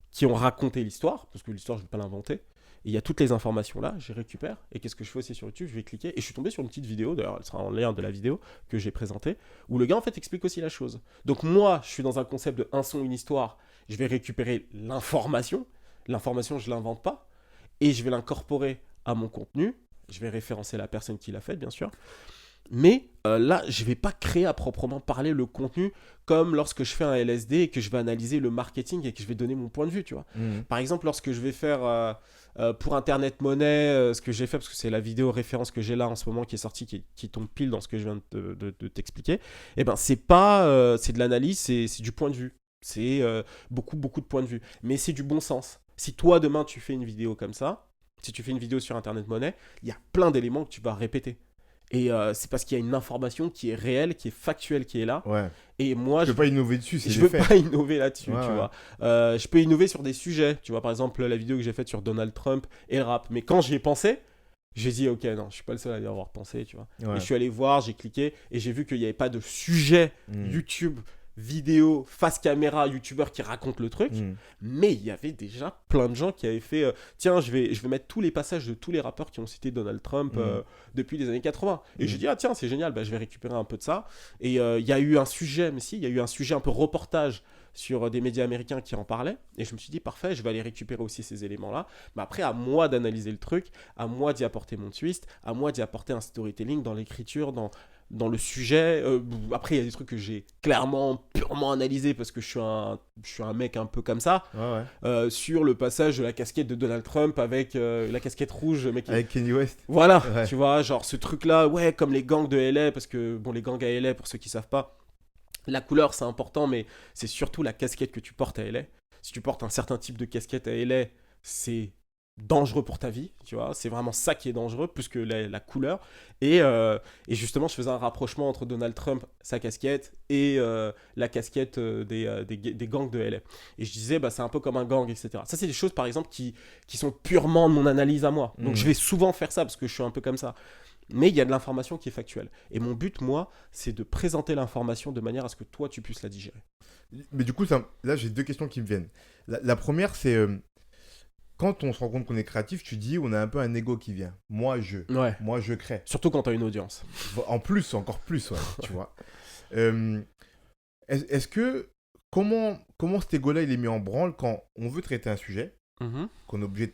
qui ont raconté l'histoire, parce que l'histoire, je ne vais pas l'inventer. Et il y a toutes les informations là, je les récupère. Et qu'est-ce que je fais aussi sur YouTube? Je vais cliquer et je suis tombé sur une petite vidéo, d'ailleurs, elle sera en lien de la vidéo que j'ai présentée, où le gars, en fait, explique aussi la chose. Donc, moi, je suis dans un concept de un son, une histoire. Je vais récupérer l'information. L'information, je ne l'invente pas. Et je vais l'incorporer à mon contenu. Je vais référencer la personne qui l'a fait, bien sûr. Mais là, je ne vais pas créer à proprement parler le contenu comme lorsque je fais un LSD et que je vais analyser le marketing et que je vais donner mon point de vue, tu vois. Par exemple, lorsque je vais faire pour Internet Money, ce que j'ai fait, parce que c'est la vidéo référence que j'ai là en ce moment qui est sortie, qui tombe pile dans ce que je viens de t'expliquer, eh ben, c'est pas, c'est de l'analyse, c'est du point de vue. C'est beaucoup de points de vue. Mais c'est du bon sens. Si toi, demain, tu fais une vidéo comme ça, si tu fais une vidéo sur Internet Money, il y a plein d'éléments que tu vas répéter. Et c'est parce qu'il y a une information qui est réelle, qui est factuelle, qui est là. Ouais. Et moi, Tu peux pas innover dessus, c'est je des veux faits. pas innover là-dessus, Ouais, tu ouais. vois. Je peux innover sur des sujets. Tu vois, par exemple, la vidéo que j'ai faite sur Donald Trump et le rap. Mais quand j'y ai pensé, j'ai dit, ok, non, je suis pas le seul à y avoir pensé, tu vois. Ouais. Et je suis allé voir, j'ai cliqué et j'ai vu qu'il n'y avait pas de sujet YouTube, vidéo, face caméra, youtubeur qui raconte le truc. Mais il y avait déjà plein de gens qui avaient fait tiens, je vais mettre tous les passages de tous les rappeurs qui ont cité Donald Trump depuis les années 80. Et j'ai dit, ah tiens, c'est génial, bah, je vais récupérer un peu de ça. Et il y a eu un sujet, mais si, il y a eu un sujet un peu reportage sur des médias américains qui en parlaient. Et je me suis dit, parfait, je vais aller récupérer aussi ces éléments-là. Mais après, à moi d'analyser le truc, à moi d'y apporter mon twist, à moi d'y apporter un storytelling dans l'écriture, dans le sujet. Après, il y a des trucs que j'ai clairement, purement analysé parce que je suis un mec un peu comme ça. Ouais, ouais. Sur le passage de la casquette de Donald Trump avec la casquette rouge. Mec, Avec Kanye West. voilà, Ouais. tu vois, genre ce truc-là, ouais, comme les gangs de LA, parce que, bon, les gangs à LA, pour ceux qui savent pas, la couleur, c'est important, mais c'est surtout la casquette que tu portes à LA. Si tu portes un certain type de casquette à LA, c'est dangereux pour ta vie, tu vois, c'est vraiment ça qui est dangereux plus que la couleur. Et justement, je faisais un rapprochement entre Donald Trump, sa casquette, et la casquette des gangs de LA. Et je disais, bah, c'est un peu comme un gang, etc. Ça, c'est des choses, par exemple, qui sont purement de mon analyse à moi. Donc, je vais souvent faire ça parce que je suis un peu comme ça. Mais il y a de l'information qui est factuelle. Et mon but, moi, c'est de présenter l'information de manière à ce que toi, tu puisses la digérer. Mais du coup, là, j'ai deux questions qui me viennent. La première, c'est quand on se rend compte qu'on est créatif, tu dis, on a un peu un ego qui vient. Moi, je crée. Surtout quand tu as une audience. En plus, encore plus, ouais, tu vois. Est-ce que, comment cet ego-là, il est mis en branle quand on veut traiter un sujet, qu'on est obligé de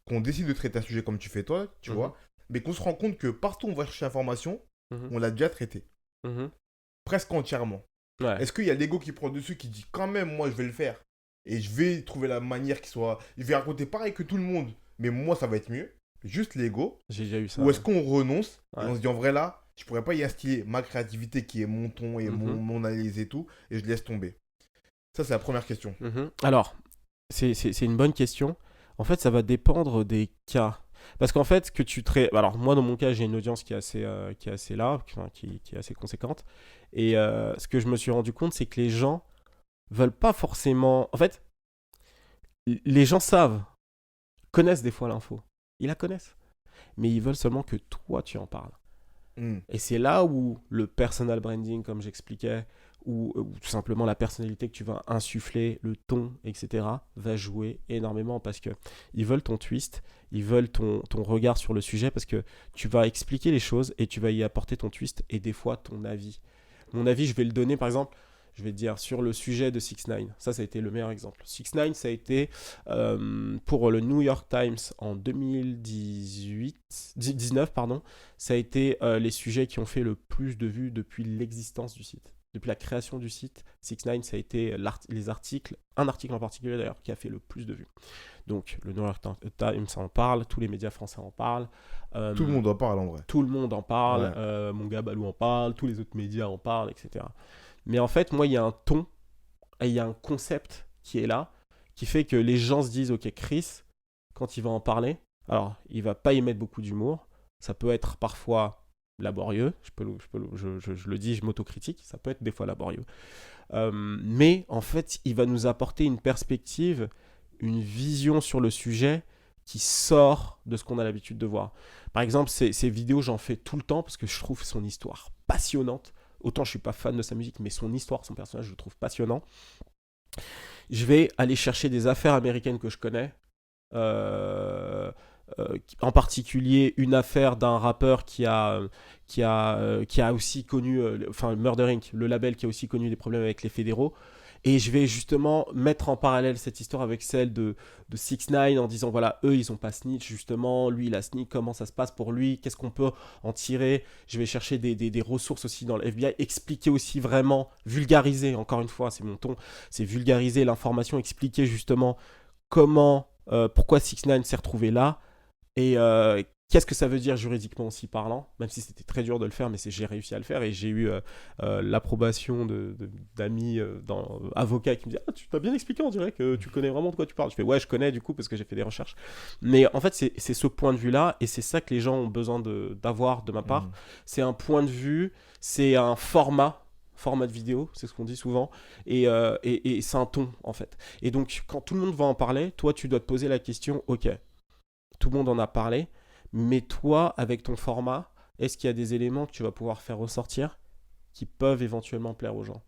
qu'on décide de traiter un sujet comme tu fais toi, tu vois, mais qu'on se rend compte que partout où on va chercher l'information, on l'a déjà traité. Presque entièrement. Ouais. Est-ce qu'il y a l'ego qui prend dessus, qui dit quand même, moi, je vais le faire et je vais trouver la manière qui soit. Je vais raconter pareil que tout le monde, mais moi, ça va être mieux. Juste l'ego. J'ai déjà eu ça. Ou est-ce qu'on renonce et Ouais. on se dit en vrai là, je pourrais pas y instiller ma créativité qui est mon ton et mon analyse et tout, et je laisse tomber. Ça, c'est la première question. Alors, c'est une bonne question. En fait, ça va dépendre des cas. Parce qu'en fait, que tu traites. Alors, moi, dans mon cas, j'ai une audience qui est assez là, qui est assez conséquente. Et ce que je me suis rendu compte, c'est que les gens veulent pas forcément. En fait, les gens connaissent des fois l'info. Ils la connaissent. Mais ils veulent seulement que toi, tu en parles. Et c'est là où le personal branding, comme j'expliquais, ou tout simplement la personnalité que tu vas insuffler, le ton, etc., va jouer énormément parce que ils veulent ton twist, ils veulent ton regard sur le sujet parce que tu vas expliquer les choses et tu vas y apporter ton twist et des fois ton avis. Mon avis, je vais le donner, par exemple, je vais te dire sur le sujet de 6ix9ine. Ça a été le meilleur exemple. 6ix9ine, ça a été pour le New York Times en 2019, pardon. Ça a été les sujets qui ont fait le plus de vues depuis l'existence du site. Depuis la création du site, 6ix9ine, ça a été un article en particulier d'ailleurs, qui a fait le plus de vues. Donc, le New York Times en parle, tous les médias français en parlent. Tout le monde en parle en vrai. Tout le monde en parle, Ouais. mon gars Balou en parle, tous les autres médias en parlent, etc. Mais en fait, moi, il y a un ton, et il y a un concept qui est là, qui fait que les gens se disent, ok, Chris, quand il va en parler, alors, il va pas y mettre beaucoup d'humour, ça peut être parfois laborieux, je le dis, je m'autocritique, ça peut être des fois laborieux. Mais en fait, il va nous apporter une perspective, une vision sur le sujet qui sort de ce qu'on a l'habitude de voir. Par exemple, ces vidéos, j'en fais tout le temps parce que je trouve son histoire passionnante. Autant je suis pas fan de sa musique, mais son histoire, son personnage, je le trouve passionnant. Je vais aller chercher des affaires américaines que je connais. En particulier une affaire d'un rappeur qui a aussi connu, Murder Inc., le label qui a aussi connu des problèmes avec les fédéraux. Et je vais justement mettre en parallèle cette histoire avec celle de 6ix9ine en disant voilà, eux ils ont pas snitch justement, lui il a snitch, comment ça se passe pour lui, qu'est-ce qu'on peut en tirer. Je vais chercher des ressources aussi dans le FBI, expliquer aussi vraiment, vulgariser, encore une fois c'est mon ton, c'est vulgariser l'information, expliquer justement comment, pourquoi 6ix9ine s'est retrouvé là et Qu'est-ce que ça veut dire juridiquement aussi parlant? Même si c'était très dur de le faire, mais j'ai réussi à le faire et j'ai eu l'approbation d'amis avocats qui me disaient « Ah, tu t'as bien expliqué, on dirait que tu connais vraiment de quoi tu parles. » Je fais « Ouais, je connais du coup parce que j'ai fait des recherches. » Mais en fait, c'est ce point de vue-là et c'est ça que les gens ont besoin d'avoir de ma part. C'est un point de vue, c'est un format de vidéo, c'est ce qu'on dit souvent, et c'est un ton en fait. Et donc, quand tout le monde va en parler, toi, tu dois te poser la question, ok, tout le monde en a parlé, mais toi, avec ton format, est-ce qu'il y a des éléments que tu vas pouvoir faire ressortir qui peuvent éventuellement plaire aux gens?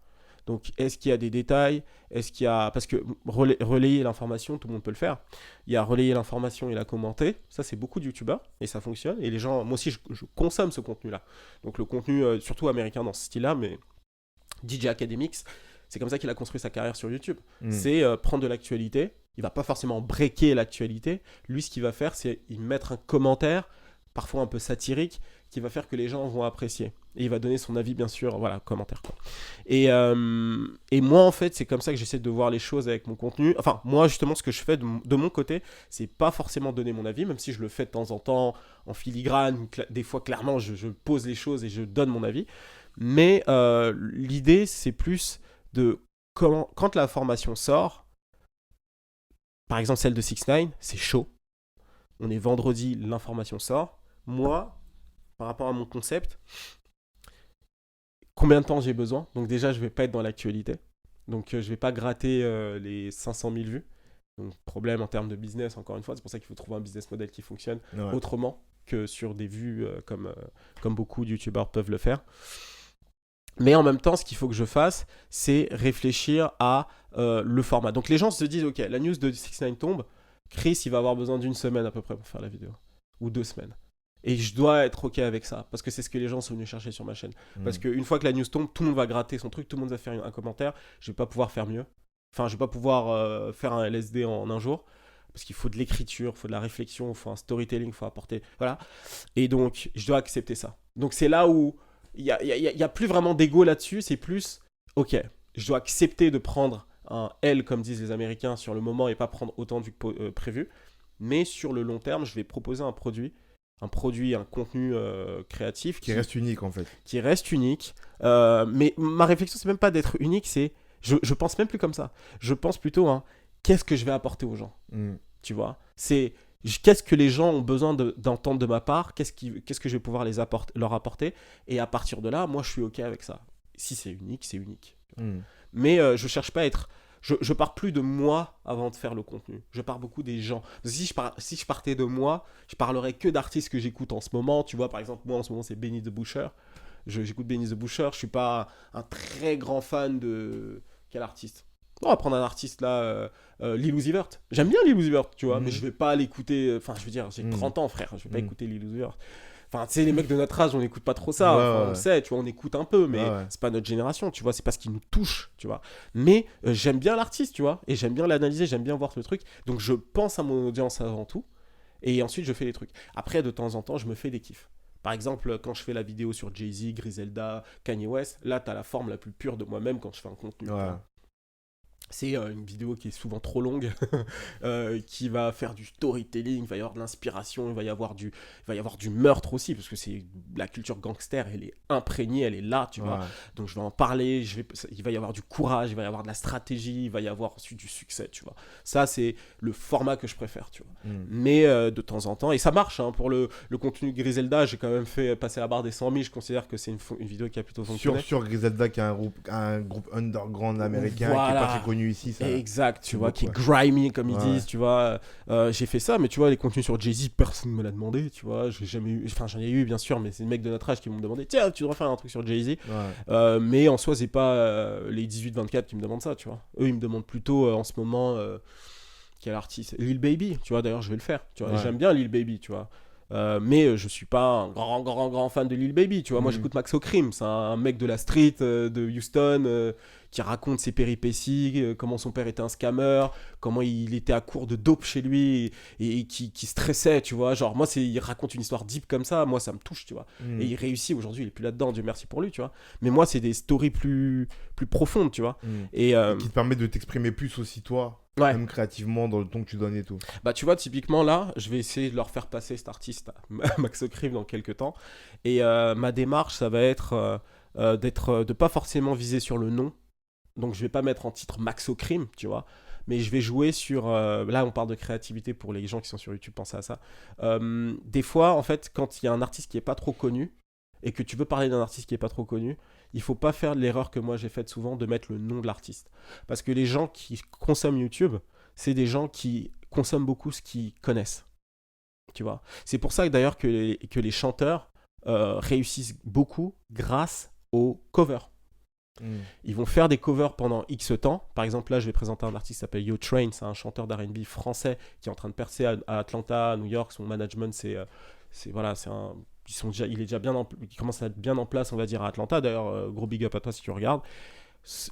Donc, est-ce qu'il y a des détails? Est-ce qu'il y a... Parce que relayer l'information, tout le monde peut le faire. Il y a relayer l'information et la commenter. Ça, c'est beaucoup de youtubeurs et ça fonctionne. Et les gens... Moi aussi, je consomme ce contenu-là. Donc, le contenu, surtout américain dans ce style-là, mais DJ Academics, c'est comme ça qu'il a construit sa carrière sur YouTube. C'est prendre de l'actualité. Il va pas forcément breaker l'actualité. Lui, ce qu'il va faire, c'est y mettre un commentaire, parfois un peu satirique, qui va faire que les gens vont apprécier. Et il va donner son avis, bien sûr, voilà, commentaire, quoi. Et moi, en fait, c'est comme ça que j'essaie de voir les choses avec mon contenu. Enfin, moi, justement, ce que je fais de mon côté, c'est pas forcément donner mon avis, même si je le fais de temps en temps en filigrane. Des fois, clairement, je pose les choses et je donne mon avis. Mais l'idée, c'est plus de quand la formation sort, par exemple celle de 6ix9ine, c'est chaud. On est vendredi, l'information sort. Moi, par rapport à mon concept, combien de temps j'ai besoin? Donc déjà, je ne vais pas être dans l'actualité. Donc je ne vais pas gratter les 500 000 vues. Donc problème en termes de business, encore une fois. C'est pour ça qu'il faut trouver un business model qui fonctionne autrement que sur des vues comme beaucoup de youtubeurs peuvent le faire. Mais en même temps, ce qu'il faut que je fasse, c'est réfléchir à le format. Donc les gens se disent, ok, la news de 6ix9ine tombe, Chris, il va avoir besoin d'une semaine à peu près pour faire la vidéo. Ou 2 semaines. Et je dois être ok avec ça, parce que c'est ce que les gens sont venus chercher sur ma chaîne. Parce qu'une fois que la news tombe, tout le monde va gratter son truc, tout le monde va faire un commentaire, je vais pas pouvoir faire mieux. Enfin, je vais pas pouvoir faire un LSD en un jour. Parce qu'il faut de l'écriture, il faut de la réflexion, il faut un storytelling, il faut apporter... Voilà. Et donc, je dois accepter ça. Donc c'est là où... Il n'y a plus vraiment d'ego là-dessus, c'est plus, ok, je dois accepter de prendre un L, comme disent les Américains, sur le moment et pas prendre autant de vues que prévu. Mais sur le long terme, je vais proposer un produit, un contenu créatif. Qui reste unique en fait. Qui reste unique. Mais ma réflexion, c'est même pas d'être unique, c'est, je pense même plus comme ça. Je pense plutôt, qu'est-ce que je vais apporter aux gens? Tu vois, c'est... Qu'est-ce que les gens ont besoin d'entendre de ma part? Qu'est-ce que je vais pouvoir leur apporter? Et à partir de là, moi, je suis OK avec ça. Si c'est unique, c'est unique. Mais je cherche pas à être... Je pars plus de moi avant de faire le contenu. Je pars beaucoup des gens. Si je partais de moi, je parlerais que d'artistes que j'écoute en ce moment. Tu vois, par exemple, moi, en ce moment, c'est Benny the Butcher. J'écoute Benny the Butcher. Je suis pas un très grand fan de... Quel artiste? On va prendre un artiste là, Lil Uzi Vert. J'aime bien Lil Uzi Vert, tu vois, mais je vais pas l'écouter. Enfin, je veux dire, j'ai 30 ans, frère. Je vais pas écouter Lil Uzi Vert. Enfin, tu sais, les mecs de notre âge, on n'écoute pas trop ça. On le sait, tu vois, on écoute un peu, mais c'est pas notre génération, tu vois. C'est pas ce qui nous touche, tu vois. Mais j'aime bien l'artiste, tu vois, et j'aime bien l'analyser, j'aime bien voir ce truc. Donc, je pense à mon audience avant tout, et ensuite, je fais les trucs. Après, de temps en temps, je me fais des kiffs. Par exemple, quand je fais la vidéo sur Jay-Z, Griselda, Kanye West, là, t'as la forme la plus pure de moi-même quand je fais un contenu. C'est une vidéo qui est souvent trop longue, qui va faire du storytelling, il va y avoir de l'inspiration, il va y avoir du meurtre aussi, parce que c'est la culture gangster, elle est imprégnée, elle est là, tu vois. Donc je vais en parler, il va y avoir du courage, il va y avoir de la stratégie, il va y avoir ensuite du succès, tu vois. Ça, c'est le format que je préfère, tu vois. Mais de temps en temps, et ça marche, pour le contenu Griselda, j'ai quand même fait passer la barre des 100 000, je considère que c'est une vidéo qui a plutôt fonctionné. Sur Griselda, qui est un groupe underground américain, qui est pas très connu ici, ça. Exact, tu vois, qui est grimy comme ils disent, tu vois. J'ai fait ça, mais tu vois, les contenus sur Jay-Z, personne ne me l'a demandé, tu vois. J'ai jamais eu, enfin, j'en ai eu bien sûr, mais c'est les mecs de notre âge qui m'ont demandé, tiens, tu devrais faire un truc sur Jay-Z. Mais en soi, c'est pas les 18-24 qui me demandent ça, tu vois. Eux, ils me demandent plutôt en ce moment quel artiste. Lil Baby, tu vois, d'ailleurs, je vais le faire, tu vois. J'aime bien Lil Baby, tu vois. Mais je suis pas un grand fan de Lil Baby, tu vois. Moi, j'écoute Max O'Crim, c'est un mec de la street de Houston qui raconte ses péripéties, comment son père était un scammer, comment il était à court de dope chez lui et qui stressait, tu vois. Genre, moi, il raconte une histoire deep comme ça, moi, ça me touche, tu vois. Et il réussit aujourd'hui, il est plus là-dedans, Dieu merci pour lui, tu vois. Mais moi, c'est des stories plus profondes, tu vois. Et qui te permet de t'exprimer plus aussi, toi. Ouais. même créativement dans le ton que tu donnes et tout. Bah, tu vois, typiquement là, je vais essayer de leur faire passer cet artiste, Max O'Crive, dans quelques temps. Et ma démarche, ça va être de pas forcément viser sur le nom. Donc, je vais pas mettre en titre Max O'Crime, tu vois. Mais je vais jouer sur. Là, on parle de créativité pour les gens qui sont sur YouTube, pensez à ça. Des fois, en fait, quand il y a un artiste qui est pas trop connu et que tu veux parler d'un artiste qui est pas trop connu, il faut pas faire l'erreur que moi j'ai faite souvent de mettre le nom de l'artiste. Parce que les gens qui consomment YouTube, c'est des gens qui consomment beaucoup ce qu'ils connaissent. Tu vois. C'est pour ça que, d'ailleurs que les chanteurs réussissent beaucoup grâce aux covers. Ils vont faire des covers pendant X temps. Par exemple, là, je vais présenter un artiste qui s'appelle Yo Train. C'est un chanteur d'R&B français qui est en train de percer à Atlanta, à New York. Son management, voilà, il est déjà il commence à être bien en place, on va dire, à Atlanta. D'ailleurs, gros big up à toi si tu regardes.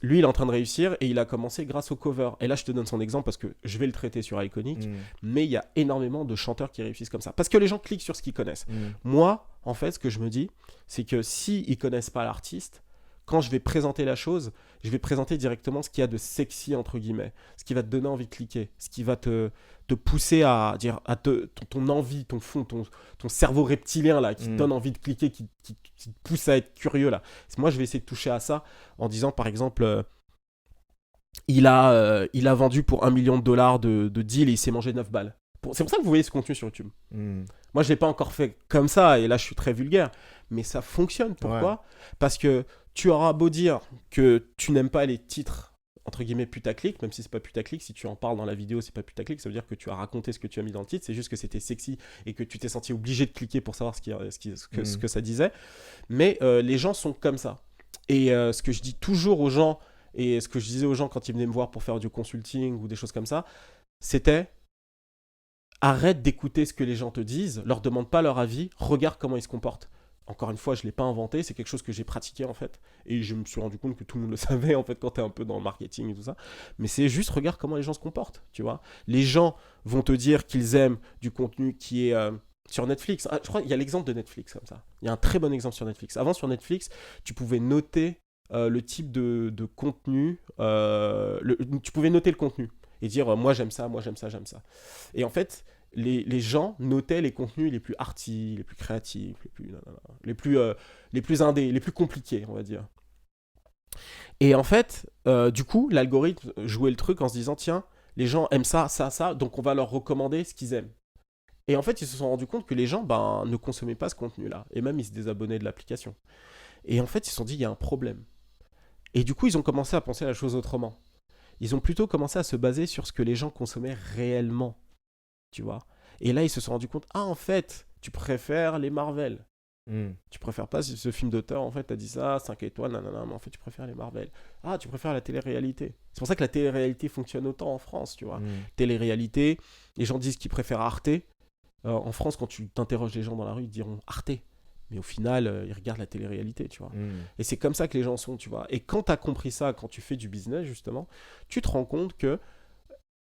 Lui, il est en train de réussir et il a commencé grâce au cover. Et là, je te donne son exemple parce que je vais le traiter sur Iconic, mais il y a énormément de chanteurs qui réussissent comme ça. Parce que les gens cliquent sur ce qu'ils connaissent. Moi, en fait, ce que je me dis, c'est que s'ils ne connaissent pas l'artiste, quand je vais présenter la chose, je vais présenter directement ce qu'il y a de sexy, entre guillemets, ce qui va te donner envie de cliquer, ce qui va te pousser à dire, ton envie, ton fond, ton cerveau reptilien là, qui te donne envie de cliquer, qui te pousse à être curieux là. Moi, je vais essayer de toucher à ça en disant, par exemple, il a vendu pour $1 million de deal et il s'est mangé 9 balles. C'est pour ça que vous voyez ce contenu sur YouTube. Moi, je ne l'ai pas encore fait comme ça, et là, je suis très vulgaire. Mais ça fonctionne. Pourquoi ? Parce que tu auras beau dire que tu n'aimes pas les titres, entre guillemets, putaclic, même si c'est pas putaclic, si tu en parles dans la vidéo, c'est pas putaclic, ça veut dire que tu as raconté ce que tu as mis dans le titre, c'est juste que c'était sexy et que tu t'es senti obligé de cliquer pour savoir ce que ça disait. Mais les gens sont comme ça. Et ce que je dis toujours aux gens, et ce que je disais aux gens quand ils venaient me voir pour faire du consulting ou des choses comme ça, c'était: arrête d'écouter ce que les gens te disent, leur demande pas leur avis, regarde comment ils se comportent. Encore une fois, je ne l'ai pas inventé, c'est quelque chose que j'ai pratiqué en fait. Et je me suis rendu compte que tout le monde le savait en fait quand tu es un peu dans le marketing et tout ça. Mais c'est juste, regarde comment les gens se comportent, tu vois. Les gens vont te dire qu'ils aiment du contenu qui est sur Netflix. Je crois qu'il y a l'exemple de Netflix comme ça. Il y a un très bon exemple sur Netflix. Avant, sur Netflix, tu pouvais noter le type de contenu. Tu pouvais noter le contenu et dire moi j'aime ça, moi j'aime ça, j'aime ça. Et en fait, les gens notaient les contenus les plus arty, les plus créatifs, les plus indés, les plus compliqués, on va dire. Et en fait, du coup, l'algorithme jouait le truc en se disant tiens, les gens aiment ça, ça, ça, donc on va leur recommander ce qu'ils aiment. Et en fait, ils se sont rendus compte que les gens ne consommaient pas ce contenu-là. Et même, ils se désabonnaient de l'application. Et en fait, ils se sont dit il y a un problème. Et du coup, ils ont commencé à penser la chose autrement. Ils ont plutôt commencé à se baser sur ce que les gens consommaient réellement. Tu vois. Et là, ils se sont rendus compte, en fait, tu préfères les Marvel. Tu préfères pas ce film d'auteur, en fait, t'as dit ça, 5 étoiles, nanana, mais en fait, tu préfères les Marvel. Ah, tu préfères la télé-réalité. C'est pour ça que la télé-réalité fonctionne autant en France, tu vois. Télé-réalité, les gens disent qu'ils préfèrent Arte. En France, quand tu t'interroges les gens dans la rue, ils diront Arte. Mais au final, ils regardent la télé-réalité, tu vois. Et c'est comme ça que les gens sont, tu vois. Et quand t'as compris ça, quand tu fais du business, justement, tu te rends compte que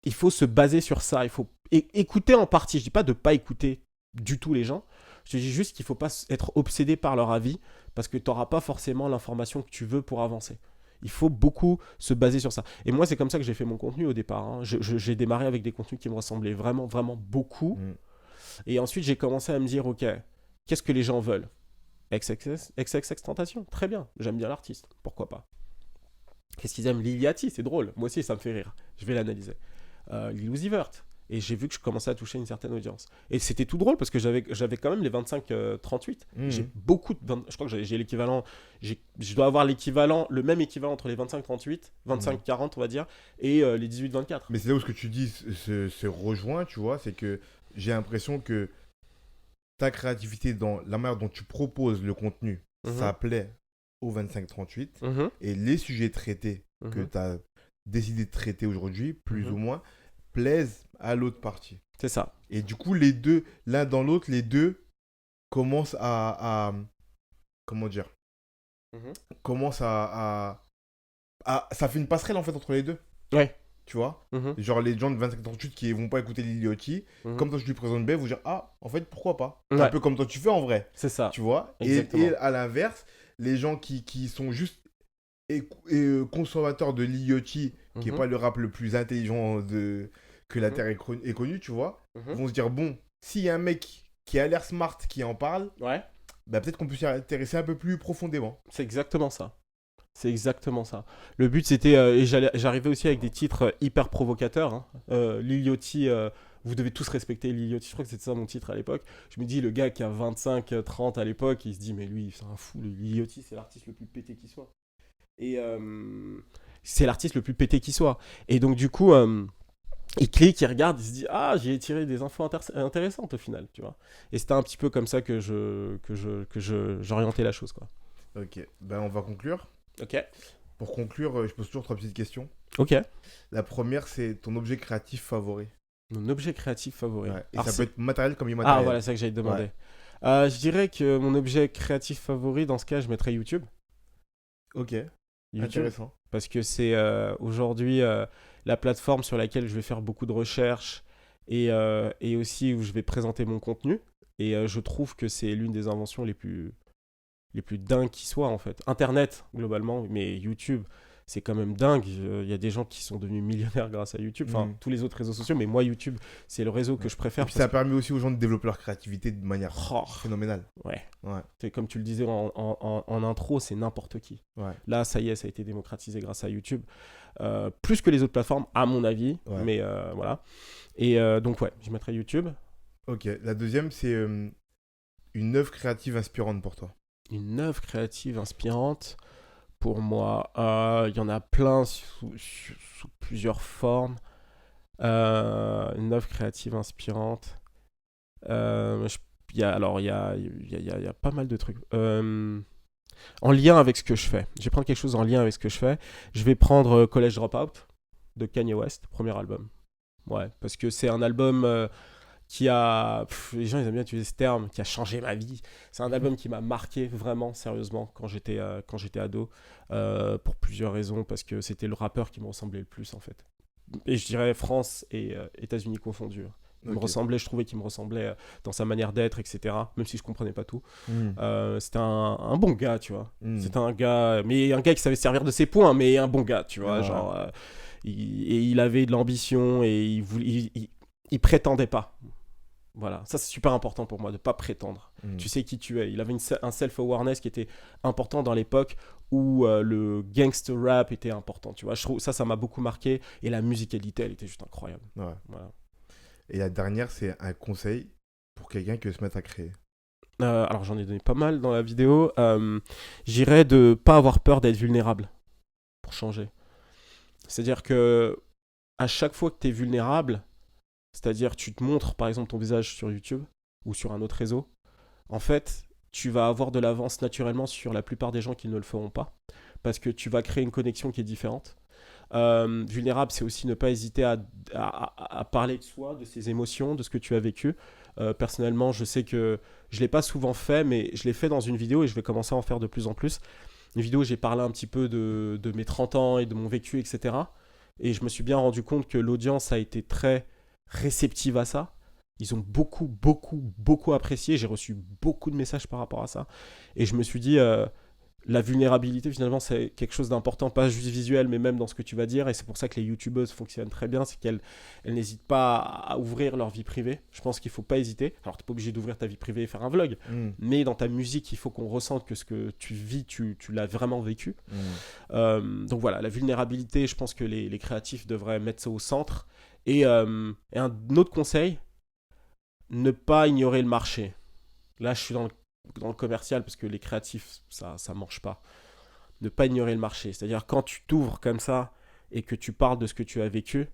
il faut se baser sur ça. Il faut écouter en partie. Je dis pas de pas écouter du tout les gens. Je dis juste qu'il faut pas être obsédé par leur avis parce que tu n'auras pas forcément l'information que tu veux pour avancer. Il faut beaucoup se baser sur ça. Et moi, c'est comme ça que j'ai fait mon contenu au départ. Hein. J'ai démarré avec des contenus qui me ressemblaient vraiment, vraiment beaucoup. Et ensuite, j'ai commencé à me dire, ok, qu'est-ce que les gens veulent ? XXXTentacion, très bien. J'aime bien l'artiste. Pourquoi pas ? Qu'est-ce qu'ils aiment ? Lil Yachty, c'est drôle. Moi aussi, ça me fait rire. Je vais l'analyser. Lil Uzi Vert. Et j'ai vu que je commençais à toucher une certaine audience. Et c'était tout drôle parce que j'avais quand même les 25-38. J'ai beaucoup je crois que j'ai l'équivalent. Je dois avoir le même équivalent entre les 25-38, 25-40, on va dire, et les 18-24. Mais c'est là où ce que tu dis se rejoint, tu vois. C'est que j'ai l'impression que ta créativité dans la manière dont tu proposes le contenu, ça plaît aux 25-38. Et les sujets traités que tu as décidé de traiter aujourd'hui, plus ou moins, plaisent à l'autre partie. C'est ça. Et du coup, les deux, l'un dans l'autre, les deux commencent à comment dire commencent à ça fait une passerelle en fait entre les deux. Ouais. Tu vois, genre les gens de 25-38 qui vont pas écouter Lil Yachty, comme toi je lui présente Bev, vous dire ah en fait pourquoi pas. C'est un peu comme toi tu fais en vrai. C'est ça. Tu vois. Et à l'inverse, les gens qui sont juste consommateurs de Lil Yachty, qui est Mhm. pas le rap le plus intelligent que la Mhm. Terre ait connu, tu vois, Mhm. vont se dire, bon, s'il y a un mec qui a l'air smart qui en parle, Ouais, bah peut-être qu'on peut s'y intéresser un peu plus profondément. c'est exactement ça. C'est exactement ça. Le but, c'était. Et j'arrivais aussi avec des titres hyper provocateurs. Hein. Lil Yachty, vous devez tous respecter Lil Yachty. Je crois que c'était ça mon titre à l'époque. Je me dis, le gars qui a 25, 30 à l'époque, il se dit, mais lui, c'est un fou. Lil Yachty, c'est l'artiste le plus pété qui soit. Et c'est l'artiste le plus pété qui soit. Et donc, du coup, il clique, il regarde, il se dit, ah, j'ai tiré des infos intéressantes au final, tu vois. Et c'était un petit peu comme ça que j'orientais la chose, quoi. Ok, ben on va conclure. Ok. Pour conclure, je pose toujours 3 petites questions. Ok. La première, c'est ton objet créatif favori. Mon objet créatif favori. Ouais. Et Alors, ça peut être matériel comme Ah, immatériel. voilà, c'est ça que j'allais te demander. Ouais. Je dirais que mon objet créatif favori, dans ce cas, je mettrais YouTube. Ok, YouTube. intéressant. Parce que c'est aujourd'hui la plateforme sur laquelle je vais faire beaucoup de recherches et aussi où je vais présenter mon contenu. Et je trouve que c'est l'une des inventions les plus dingues qui soient, en fait. Internet, globalement, mais YouTube, c'est quand même dingue. Il y a des gens qui sont devenus millionnaires grâce à YouTube. Enfin, Mm. tous les autres réseaux sociaux, mais moi, YouTube, c'est le réseau que je Et préfère. puis ça a permis aussi aux gens de développer leur créativité de manière Oh, phénoménale. ouais. Ouais, C'est comme tu le disais en intro, c'est n'importe qui. ouais, Là, ça y est, ça a été démocratisé grâce à YouTube. Plus que les autres plateformes, à mon avis. ouais. Mais voilà. Et donc, ouais, je mettrai YouTube. Ok, la deuxième, c'est une œuvre créative inspirante pour toi. Une œuvre créative inspirante. Pour moi, il y en a plein sous plusieurs formes. Une œuvre créative inspirante. Alors, il y a pas mal de trucs. En lien avec ce que je fais. Je vais prendre quelque chose en lien avec ce que je fais. Je vais prendre College Dropout de Kanye West, premier album. Ouais, parce que c'est un album qui a. Les gens, ils aiment bien utiliser ce terme, qui a changé ma vie. C'est un album qui m'a marqué vraiment, sérieusement, quand j'étais ado, pour plusieurs raisons, parce que c'était le rappeur qui me ressemblait le plus, en fait. Et je dirais France et États-Unis confondus. Ok. Je trouvais qu'il me ressemblait dans sa manière d'être, etc. Même si je comprenais pas tout. Mm. C'était un bon gars, tu vois. Mm. C'était un gars, mais un gars qui savait se servir de ses points, mais un bon gars, tu vois. Ah. Genre, il avait de l'ambition et il prétendait pas. Voilà, ça c'est super important pour moi de pas prétendre. Mm. Tu sais qui tu es. Il avait un self-awareness qui était important dans l'époque où le gangster rap était important. Tu vois, je trouve ça m'a beaucoup marqué et la musicalité, elle était juste incroyable. Ouais. Voilà. Et la dernière, c'est un conseil pour quelqu'un qui veut se mettre à créer. Alors j'en ai donné pas mal dans la vidéo. J'irais de pas avoir peur d'être vulnérable pour changer. C'est-à-dire que à chaque fois que tu es vulnérable, c'est-à-dire tu te montres par exemple ton visage sur YouTube ou sur un autre réseau, en fait, tu vas avoir de l'avance naturellement sur la plupart des gens qui ne le feront pas parce que tu vas créer une connexion qui est différente. Vulnérable, c'est aussi ne pas hésiter à parler de soi, de ses émotions, de ce que tu as vécu. Personnellement, je sais que je ne l'ai pas souvent fait, mais je l'ai fait dans une vidéo et je vais commencer à en faire de plus en plus. Une vidéo où j'ai parlé un petit peu de mes 30 ans et de mon vécu, etc. Et je me suis bien rendu compte que l'audience a été très réceptive à ça. Ils ont beaucoup, beaucoup, beaucoup apprécié. J'ai reçu beaucoup de messages par rapport à ça. Et je me suis dit, la vulnérabilité, finalement, c'est quelque chose d'important, pas juste visuel, mais même dans ce que tu vas dire. Et c'est pour ça que les youtubeuses fonctionnent très bien, c'est qu'elles n'hésitent pas à ouvrir leur vie privée. Je pense qu'il ne faut pas hésiter. Alors, tu n'es pas obligé d'ouvrir ta vie privée et faire un vlog, Mm. mais dans ta musique, il faut qu'on ressente que ce que tu vis, tu l'as vraiment vécu. Donc voilà, la vulnérabilité, je pense que les créatifs devraient mettre ça au centre. Et un autre conseil, ne pas ignorer le marché. Là, je suis dans le commercial parce que les créatifs, ça mange pas. Ne pas ignorer le marché. C'est-à-dire, quand tu t'ouvres comme ça et que tu parles de ce que tu as vécu,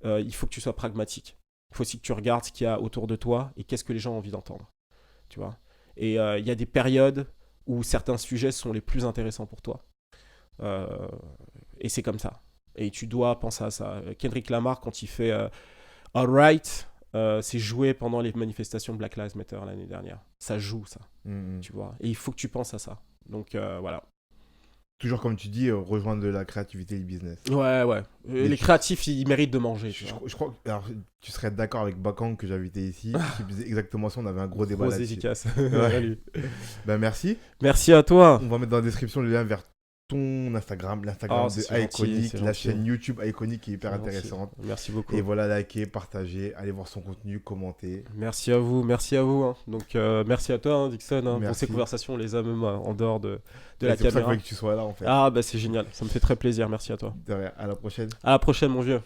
il faut que tu sois pragmatique. Il faut aussi que tu regardes ce qu'il y a autour de toi et qu'est-ce que les gens ont envie d'entendre. Tu vois. Et il y a des périodes où certains sujets sont les plus intéressants pour toi. Et c'est comme ça. Et tu dois penser à ça. Kendrick Lamar, quand il fait Alright, c'est joué pendant les manifestations de Black Lives Matter l'année dernière. Ça joue, ça. Mm. Tu vois. Et il faut que tu penses à ça. Donc voilà. Toujours comme tu dis, rejoindre la créativité et le business. Ouais, ouais. Les créatifs, ils méritent de manger. Tu vois. Je crois que alors, tu serais d'accord avec Bakang que j'ai invité ici, qui faisait exactement ça, on avait un gros débat Grosse là-dessus. efficace. Ouais. Salut. Ben merci. Merci à toi. On va mettre dans la description le lien vers ton Instagram, l'Instagram de c'est gentil, Iconic, c'est la gentil. chaîne YouTube Iconic qui est hyper C'est gentil. intéressante. Merci beaucoup. Et voilà, likez, partagez, allez voir son contenu, commentez. Merci à vous, merci à vous. Hein. Donc, merci à toi, hein, Dixon, hein, pour Merci. ces conversations, on les a même en dehors de Et la c'est pour ça que je caméra. voulais que tu sois là en fait. Ah, bah c'est génial, ça me fait très plaisir, merci à toi. De rien, à la prochaine. À la prochaine, mon vieux.